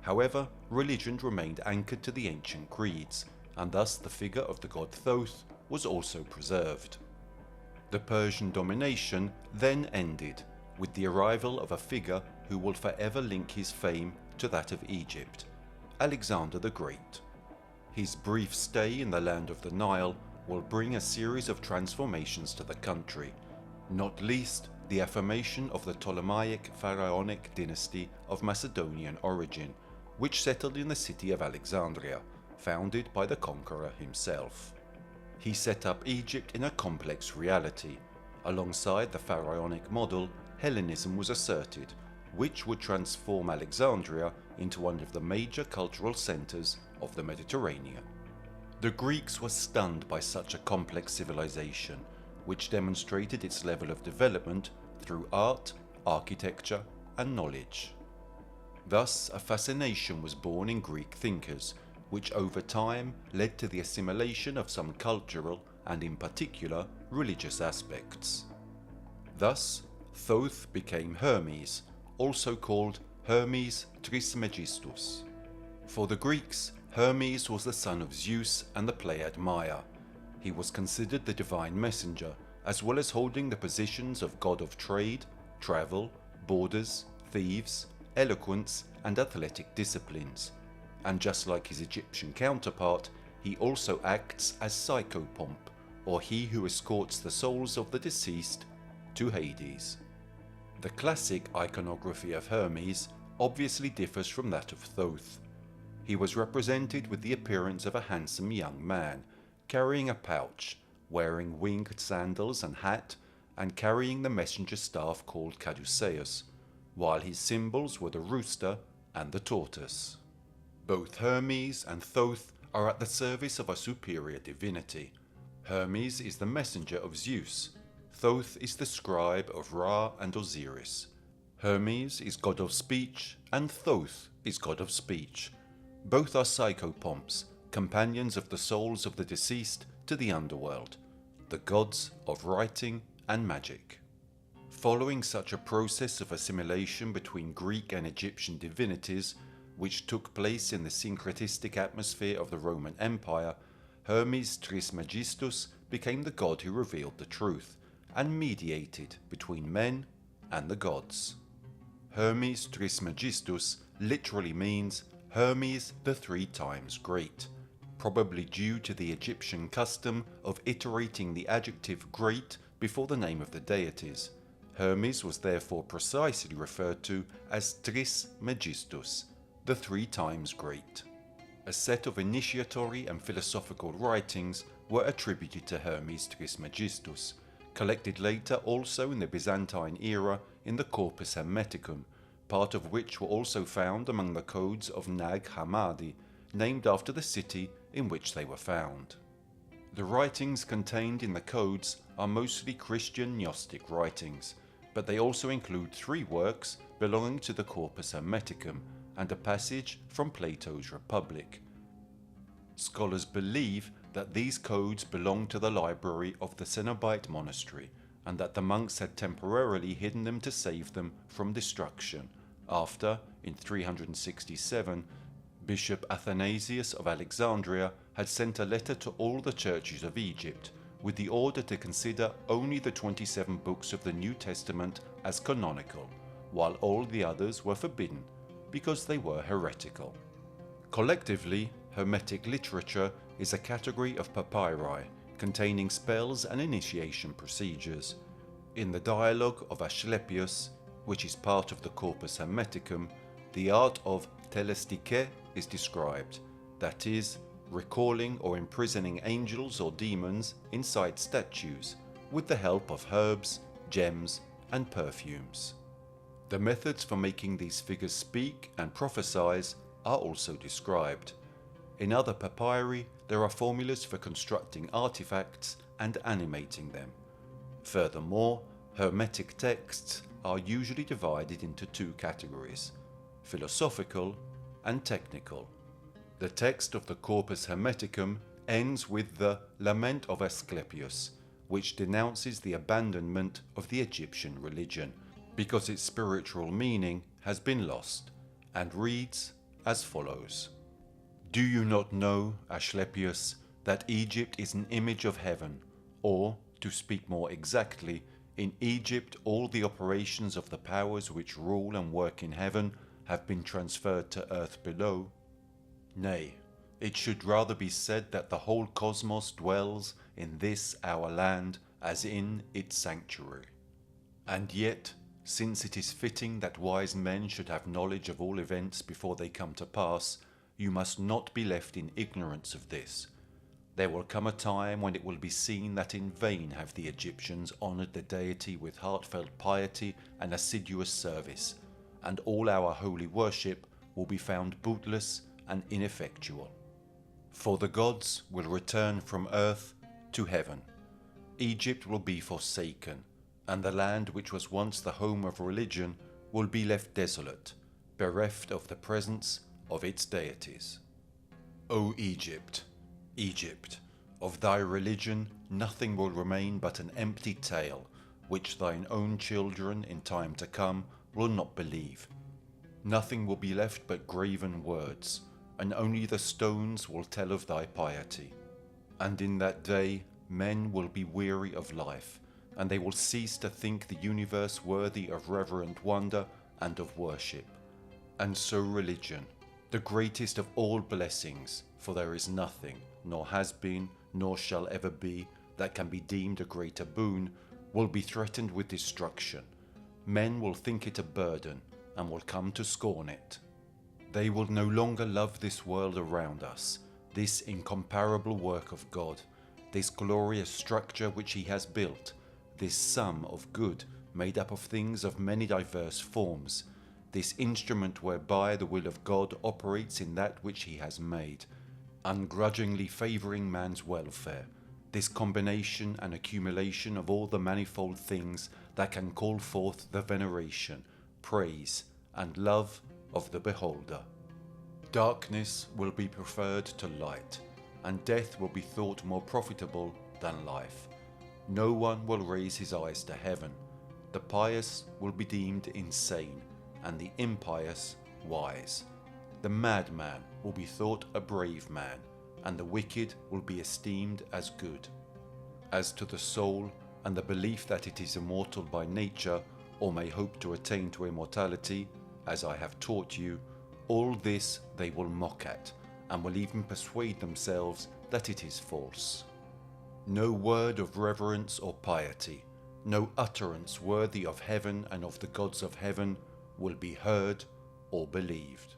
S1: However, religion remained anchored to the ancient creeds, and thus the figure of the god Thoth was also preserved. The Persian domination then ended, with the arrival of a figure who will forever link his fame to that of Egypt, Alexander the Great. His brief stay in the land of the Nile will bring a series of transformations to the country, not least the affirmation of the Ptolemaic pharaonic dynasty of Macedonian origin, which settled in the city of Alexandria, founded by the conqueror himself. He set up Egypt in a complex reality. Alongside the pharaonic model, Hellenism was asserted, which would transform Alexandria into one of the major cultural centers of the Mediterranean. The Greeks were stunned by such a complex civilization, which demonstrated its level of development through art, architecture, and knowledge. Thus, a fascination was born in Greek thinkers, which over time led to the assimilation of some cultural and, in particular, religious aspects. Thus, Thoth became Hermes, also called Hermes Trismegistus. For the Greeks, Hermes was the son of Zeus and the Pleiad Maya. He was considered the divine messenger, as well as holding the positions of god of trade, travel, borders, thieves, eloquence, and athletic disciplines. And just like his Egyptian counterpart, he also acts as psychopomp, or he who escorts the souls of the deceased to Hades. The classic iconography of Hermes obviously differs from that of Thoth. He was represented with the appearance of a handsome young man, carrying a pouch, wearing winged sandals and hat, and carrying the messenger staff called caduceus, while his symbols were the rooster and the tortoise. Both Hermes and Thoth are at the service of a superior divinity. Hermes is the messenger of Zeus. Thoth is the scribe of Ra and Osiris. Hermes is god of speech, and Thoth is god of speech. Both are psychopomps, companions of the souls of the deceased to the underworld, the gods of writing and magic. Following such a process of assimilation between Greek and Egyptian divinities, which took place in the syncretistic atmosphere of the Roman Empire, Hermes Trismegistus became the god who revealed the truth and mediated between men and the gods. Hermes Trismegistus literally means Hermes the 3 times great, probably due to the Egyptian custom of iterating the adjective great before the name of the deities. Hermes was therefore precisely referred to as Trismegistus, the 3 times great. A set of initiatory and philosophical writings were attributed to Hermes Trismegistus, collected later also in the Byzantine era in the Corpus Hermeticum, part of which were also found among the codes of Nag Hammadi, named after the city in which they were found. The writings contained in the codes are mostly Christian Gnostic writings, but they also include 3 works belonging to the Corpus Hermeticum and a passage from Plato's Republic. Scholars believe that these codes belonged to the library of the Cenobite monastery, and that the monks had temporarily hidden them to save them from destruction, after, in 367, Bishop Athanasius of Alexandria had sent a letter to all the churches of Egypt with the order to consider only the 27 books of the New Testament as canonical, while all the others were forbidden because they were heretical. Collectively, Hermetic literature is a category of papyri containing spells and initiation procedures. In the dialogue of Asclepius, which is part of the Corpus Hermeticum, the art of telestike is described, that is, recalling or imprisoning angels or demons inside statues with the help of herbs, gems, and perfumes. The methods for making these figures speak and prophesize are also described. In other papyri, there are formulas for constructing artifacts and animating them. Furthermore, Hermetic texts are usually divided into 2 categories: philosophical and technical. The text of the Corpus Hermeticum ends with the lament of Asclepius, which denounces the abandonment of the Egyptian religion, because its spiritual meaning has been lost, and reads as follows. Do you not know, Asclepius, that Egypt is an image of heaven, or, to speak more exactly, in Egypt all the operations of the powers which rule and work in heaven have been transferred to earth below? Nay, it should rather be said that the whole cosmos dwells in this our land as in its sanctuary. And yet, since it is fitting that wise men should have knowledge of all events before they come to pass, you must not be left in ignorance of this. There will come a time when it will be seen that in vain have the Egyptians honoured the deity with heartfelt piety and assiduous service, and all our holy worship will be found bootless and ineffectual. For the gods will return from earth to heaven. Egypt will be forsaken, and the land which was once the home of religion will be left desolate, bereft of the presence of its deities. O Egypt, Egypt, of thy religion nothing will remain but an empty tale, which thine own children in time to come will not believe. Nothing will be left but graven words, and only the stones will tell of thy piety. And in that day men will be weary of life, and they will cease to think the universe worthy of reverent wonder and of worship. And so religion, the greatest of all blessings, for there is nothing, nor has been, nor shall ever be, that can be deemed a greater boon, will be threatened with destruction. Men will think it a burden, and will come to scorn it. They will no longer love this world around us, this incomparable work of God, this glorious structure which He has built, this sum of good made up of things of many diverse forms, this instrument whereby the will of God operates in that which He has made, ungrudgingly favouring man's welfare, this combination and accumulation of all the manifold things that can call forth the veneration, praise, and love of the beholder. Darkness will be preferred to light, and death will be thought more profitable than life. No one will raise his eyes to heaven. The pious will be deemed insane, and the impious wise. The madman will be thought a brave man, and the wicked will be esteemed as good. As to the soul, and the belief that it is immortal by nature, or may hope to attain to immortality, as I have taught you, all this they will mock at, and will even persuade themselves that it is false. No word of reverence or piety, no utterance worthy of heaven and of the gods of heaven will be heard or believed.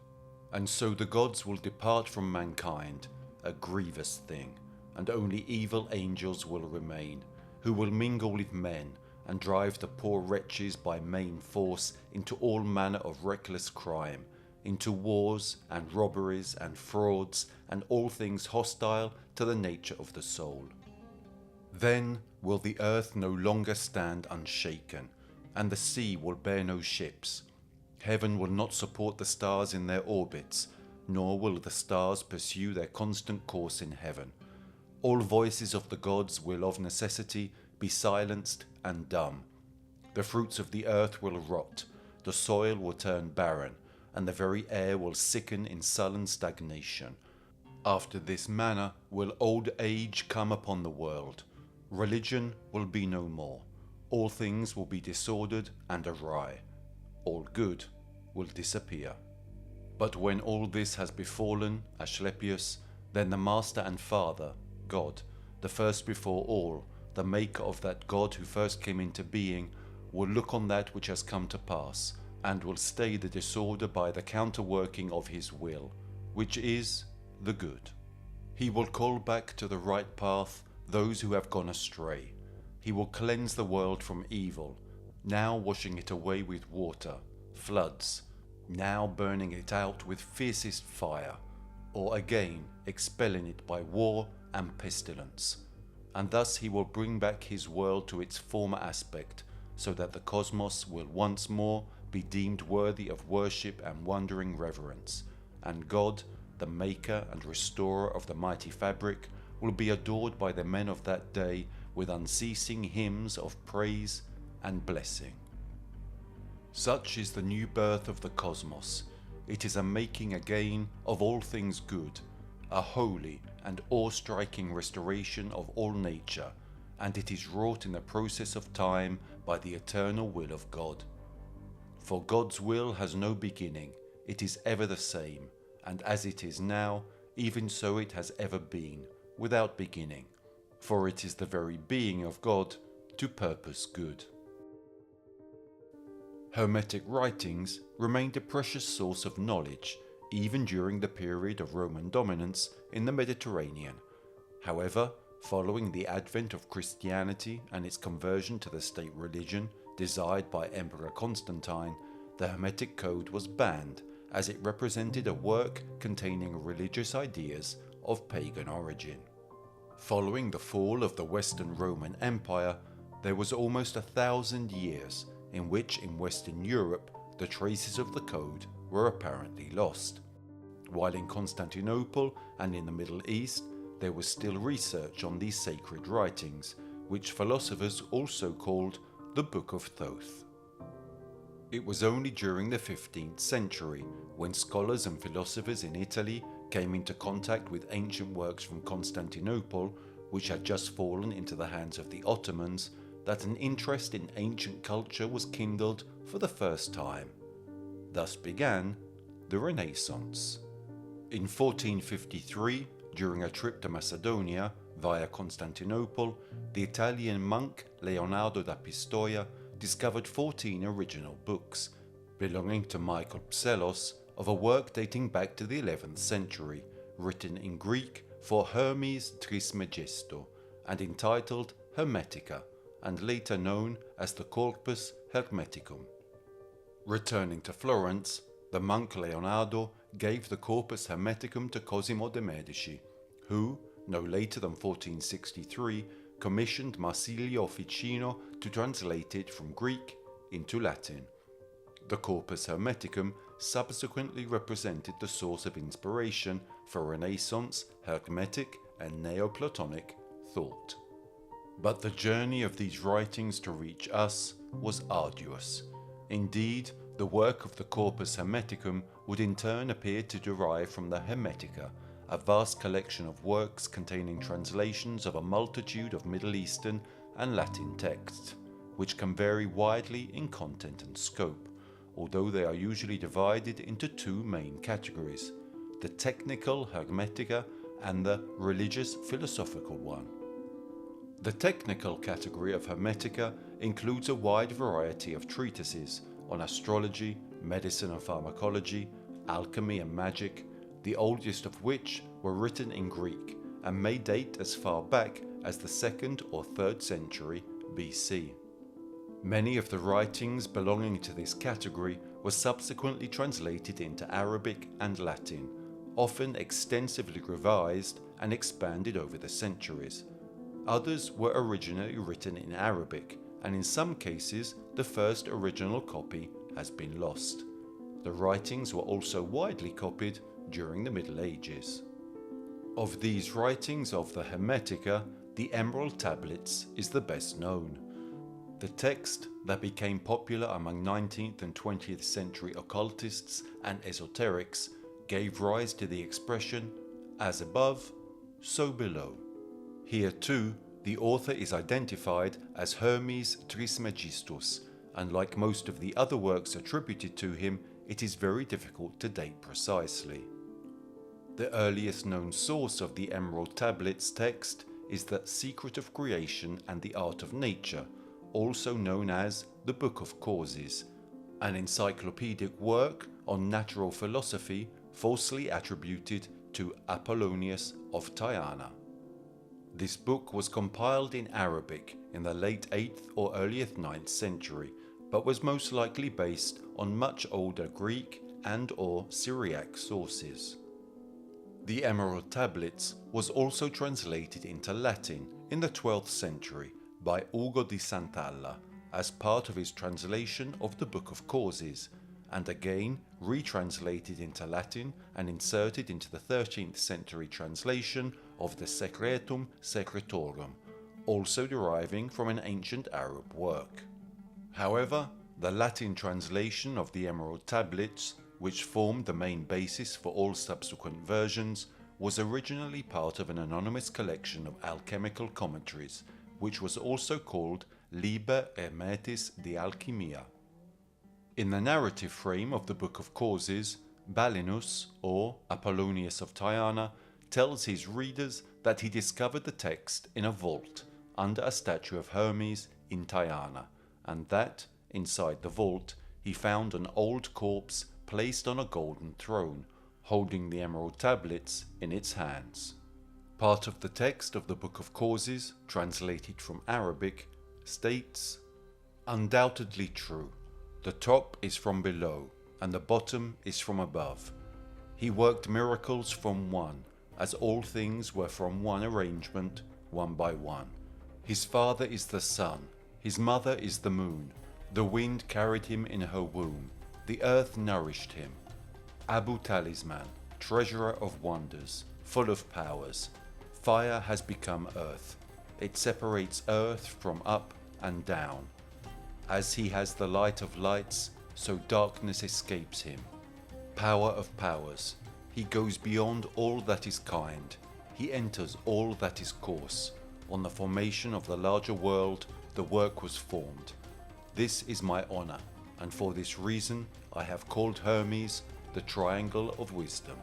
S1: And so the gods will depart from mankind, a grievous thing, and only evil angels will remain, who will mingle with men and drive the poor wretches by main force into all manner of reckless crime, into wars and robberies and frauds and all things hostile to the nature of the soul. Then will the earth no longer stand unshaken, and the sea will bear no ships. Heaven will not support the stars in their orbits, nor will the stars pursue their constant course in heaven. All voices of the gods will of necessity be silenced and dumb. The fruits of the earth will rot, the soil will turn barren, and the very air will sicken in sullen stagnation. After this manner will old age come upon the world. Religion will be no more. All things will be disordered and awry. All good will disappear. But when all this has befallen, Asclepius, then the Master and Father, God, the first before all, the maker of that God who first came into being, will look on that which has come to pass, and will stay the disorder by the counterworking of his will, which is the good. He will call back to the right path those who have gone astray. He will cleanse the world from evil, now washing it away with water, floods, now burning it out with fiercest fire, or again expelling it by war and pestilence. And thus he will bring back his world to its former aspect, so that the cosmos will once more be deemed worthy of worship and wondering reverence, and God, the maker and restorer of the mighty fabric, will be adored by the men of that day with unceasing hymns of praise and blessing. Such is the new birth of the cosmos. It is a making again of all things good, a holy and awe-striking restoration of all nature, and it is wrought in the process of time by the eternal will of God. For God's will has no beginning, it is ever the same, and as it is now, even so it has ever been, without beginning, for it is the very being of God to purpose good. Hermetic writings remained a precious source of knowledge even during the period of Roman dominance in the Mediterranean. However, following the advent of Christianity and its conversion to the state religion desired by Emperor Constantine, the Hermetic Code was banned as it represented a work containing religious ideas of pagan origin. Following the fall of the Western Roman Empire, there was almost 1,000 years in which in Western Europe the traces of the code were apparently lost, while in Constantinople and in the Middle East there was still research on these sacred writings, which philosophers also called the Book of Thoth. It was only during the 15th century, when scholars and philosophers in Italy came into contact with ancient works from Constantinople, which had just fallen into the hands of the Ottomans, that an interest in ancient culture was kindled for the first time. Thus began the Renaissance. In 1453, during a trip to Macedonia via Constantinople, the Italian monk Leonardo da Pistoia discovered 14 original books, belonging to Michael Psellos, of a work dating back to the 11th century, written in Greek for Hermes Trismegisto, and entitled Hermetica, and later known as the Corpus Hermeticum. Returning to Florence, the monk Leonardo gave the Corpus Hermeticum to Cosimo de' Medici, who, no later than 1463, commissioned Marsilio Ficino to translate it from Greek into Latin. The Corpus Hermeticum subsequently represented the source of inspiration for Renaissance, Hermetic, and Neoplatonic thought. But the journey of these writings to reach us was arduous. Indeed, the work of the Corpus Hermeticum would in turn appear to derive from the Hermetica, a vast collection of works containing translations of a multitude of Middle Eastern and Latin texts, which can vary widely in content and scope, although they are usually divided into two main categories: the technical Hermetica and the religious philosophical one. The technical category of Hermetica includes a wide variety of treatises on astrology, medicine and pharmacology, alchemy and magic, the oldest of which were written in Greek and may date as far back as the 2nd or 3rd century BC. Many of the writings belonging to this category were subsequently translated into Arabic and Latin, often extensively revised and expanded over the centuries. Others were originally written in Arabic, and in some cases the first original copy has been lost. The writings were also widely copied during the Middle Ages. Of these writings of the Hermetica, the Emerald Tablets is the best known. The text that became popular among 19th and 20th century occultists and esoterics gave rise to the expression, "as above, so below." Here too, the author is identified as Hermes Trismegistus, and like most of the other works attributed to him, it is very difficult to date precisely. The earliest known source of the Emerald Tablets text is the Secret of Creation and the Art of Nature, also known as the Book of Causes, an encyclopedic work on natural philosophy falsely attributed to Apollonius of Tyana. This book was compiled in Arabic in the late 8th or earliest 9th century, but was most likely based on much older Greek and/or Syriac sources. The Emerald Tablets was also translated into Latin in the 12th century by Ugo di Sant'Alla as part of his translation of the Book of Causes, and again retranslated into Latin and inserted into the 13th century translation of the Secretum Secretorum, also deriving from an ancient Arab work. However, the Latin translation of the Emerald Tablets, which formed the main basis for all subsequent versions, was originally part of an anonymous collection of alchemical commentaries, which was also called Liber Hermetis de Alchimia. In the narrative frame of the Book of Causes, Balinus, or Apollonius of Tyana, tells his readers that he discovered the text in a vault under a statue of Hermes in Tyana, and that, inside the vault, he found an old corpse placed on a golden throne, holding the emerald tablets in its hands. Part of the text of the Book of Causes, translated from Arabic, states, "Undoubtedly true, the top is from below, and the bottom is from above. He worked miracles from one, as all things were from one arrangement, one by one. His father is the sun, his mother is the moon. The wind carried him in her womb, the earth nourished him. Abu Talisman, treasurer of wonders, full of powers. Fire has become earth. It separates earth from up and down. As he has the light of lights, so darkness escapes him. Power of powers. He goes beyond all that is kind. He enters all that is coarse. On the formation of the larger world, the work was formed. This is my honor, and for this reason I have called Hermes the Triangle of Wisdom."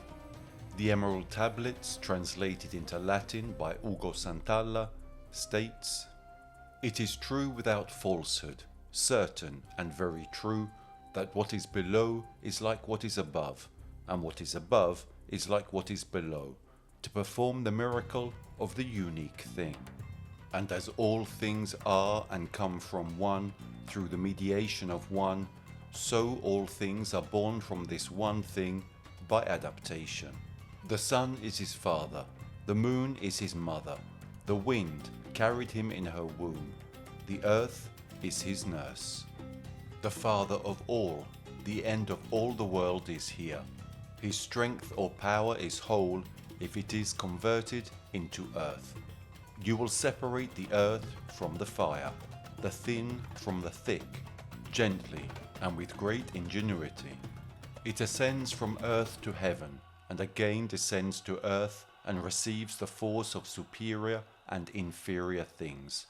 S1: The Emerald Tablets, translated into Latin by Ugo Santalla, states, "It is true without falsehood, certain and very true, that what is below is like what is above, and what is above is like what is below, to perform the miracle of the unique thing. And as all things are and come from one, through the mediation of one, so all things are born from this one thing by adaptation. The sun is his father, the moon is his mother, the wind carried him in her womb, the earth is his nurse. The father of all, the end of all the world is here. His strength or power is whole if it is converted into earth. You will separate the earth from the fire, the thin from the thick, gently and with great ingenuity. It ascends from earth to heaven, and again descends to earth and receives the force of superior and inferior things.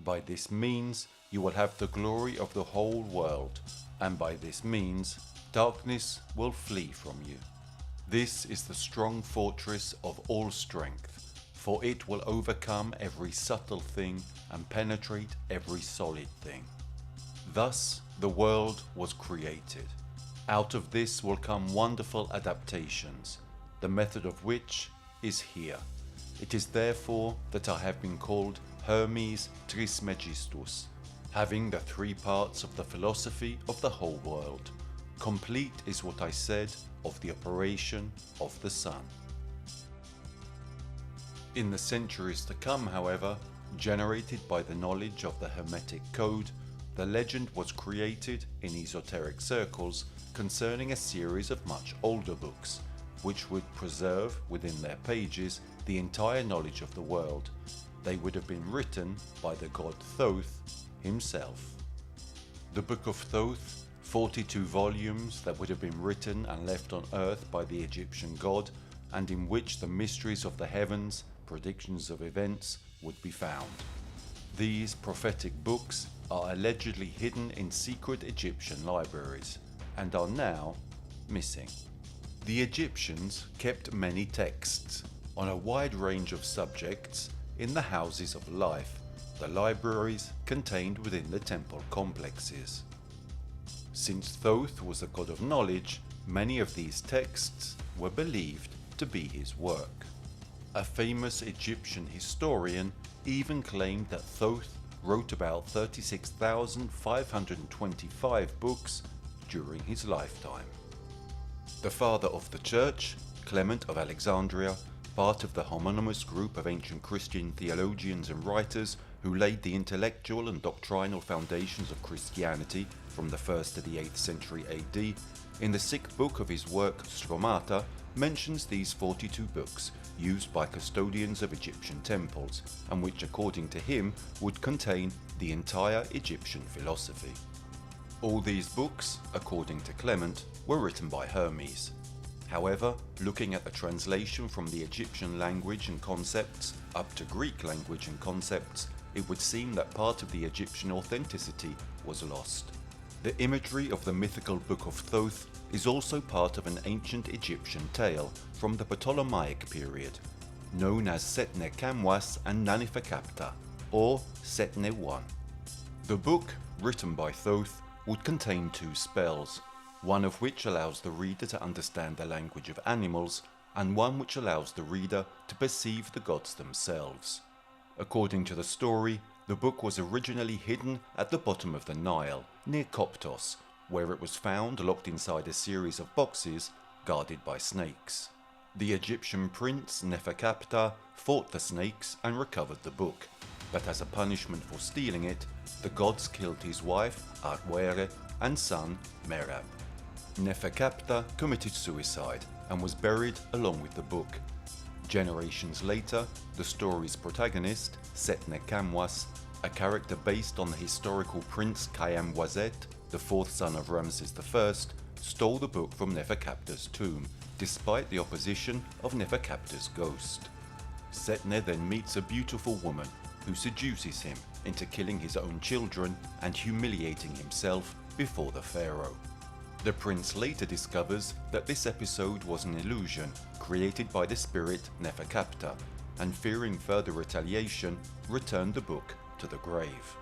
S1: By this means you will have the glory of the whole world, and by this means darkness will flee from you. This is the strong fortress of all strength, for it will overcome every subtle thing and penetrate every solid thing. Thus the world was created. Out of this will come wonderful adaptations, the method of which is here. It is therefore that I have been called Hermes Trismegistus, having the three parts of the philosophy of the whole world. Complete is what I said of the operation of the sun." In the centuries to come, however, generated by the knowledge of the Hermetic code, the legend was created in esoteric circles concerning a series of much older books, which would preserve within their pages the entire knowledge of the world. They would have been written by the god Thoth himself. The Book of Thoth, 42 volumes that would have been written and left on earth by the Egyptian god, and in which the mysteries of the heavens, predictions of events, would be found. These prophetic books are allegedly hidden in secret Egyptian libraries, and are now missing. The Egyptians kept many texts on a wide range of subjects in the houses of life, the libraries contained within the temple complexes. Since Thoth was a god of knowledge, many of these texts were believed to be his work. A famous Egyptian historian even claimed that Thoth wrote about 36,525 books during his lifetime. The father of the church, Clement of Alexandria, part of the homonymous group of ancient Christian theologians and writers who laid the intellectual and doctrinal foundations of Christianity from the 1st to the 8th century AD, in the 6th book of his work Stromata, mentions these 42 books, used by custodians of Egyptian temples, and which according to him would contain the entire Egyptian philosophy. All these books, according to Clement, were written by Hermes. However, looking at the translation from the Egyptian language and concepts up to Greek language and concepts, it would seem that part of the Egyptian authenticity was lost. The imagery of the mythical Book of Thoth is also part of an ancient Egyptian tale from the Ptolemaic period, known as Setne Kamwas and Nanifakapta, or Setne I. The book, written by Thoth, would contain 2 spells, one of which allows the reader to understand the language of animals, and one which allows the reader to perceive the gods themselves. According to the story, the book was originally hidden at the bottom of the Nile, near Koptos, where it was found locked inside a series of boxes guarded by snakes. The Egyptian prince Neferkapta fought the snakes and recovered the book, but as a punishment for stealing it, the gods killed his wife Atwere and son Merab. Neferkapta committed suicide and was buried along with the book. Generations later, the story's protagonist, Setne Kamwas, a character based on the historical prince Kayamwazet, the 4th son of Ramses I, stole the book from Neferkapta's tomb, despite the opposition of Neferkapta's ghost. Setne then meets a beautiful woman who seduces him into killing his own children and humiliating himself before the pharaoh. The prince later discovers that this episode was an illusion created by the spirit Neferkapta, and fearing further retaliation, returned the book to the grave.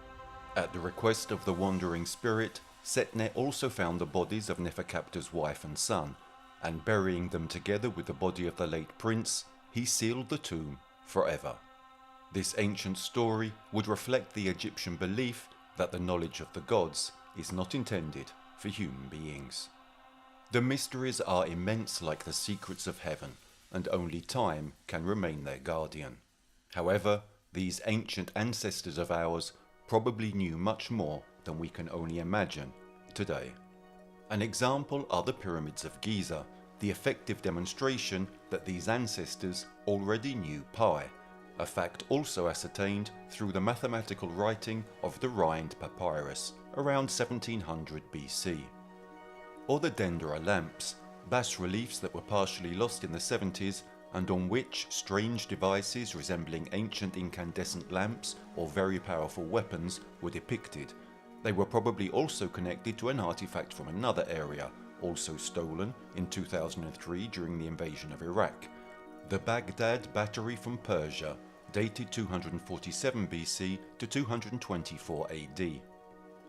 S1: At the request of the wandering spirit, Setne also found the bodies of Neferkapta's wife and son, and burying them together with the body of the late prince, he sealed the tomb forever. This ancient story would reflect the Egyptian belief that the knowledge of the gods is not intended for human beings. The mysteries are immense like the secrets of heaven, and only time can remain their guardian. However, these ancient ancestors of ours probably knew much more than we can only imagine today. An example are the pyramids of Giza, the effective demonstration that these ancestors already knew pi, a fact also ascertained through the mathematical writing of the Rhind papyrus around 1700 BC. Or the Dendera lamps, bas-reliefs that were partially lost in the 70s and on which strange devices resembling ancient incandescent lamps or very powerful weapons were depicted. They were probably also connected to an artifact from another area, also stolen in 2003 during the invasion of Iraq. The Baghdad battery from Persia, dated 247 BC to 224 AD.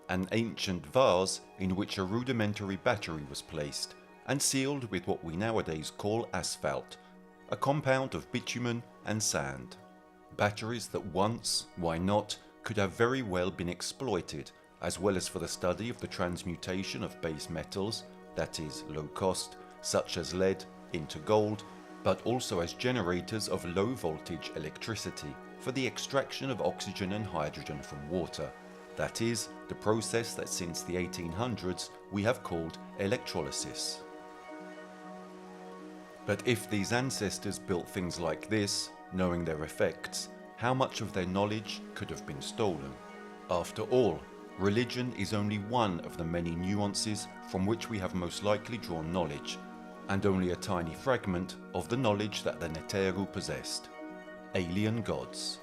S1: An ancient vase in which a rudimentary battery was placed and sealed with what we nowadays call asphalt, a compound of bitumen and sand. Batteries that once, why not, could have very well been exploited, as well as for the study of the transmutation of base metals, that is, low cost, such as lead, into gold, but also as generators of low voltage electricity for the extraction of oxygen and hydrogen from water, that is, the process that since the 1800s we have called electrolysis. But if these ancestors built things like this, knowing their effects, how much of their knowledge could have been stolen? After all, religion is only one of the many nuances from which we have most likely drawn knowledge, and only a tiny fragment of the knowledge that the Neteru possessed. Alien gods.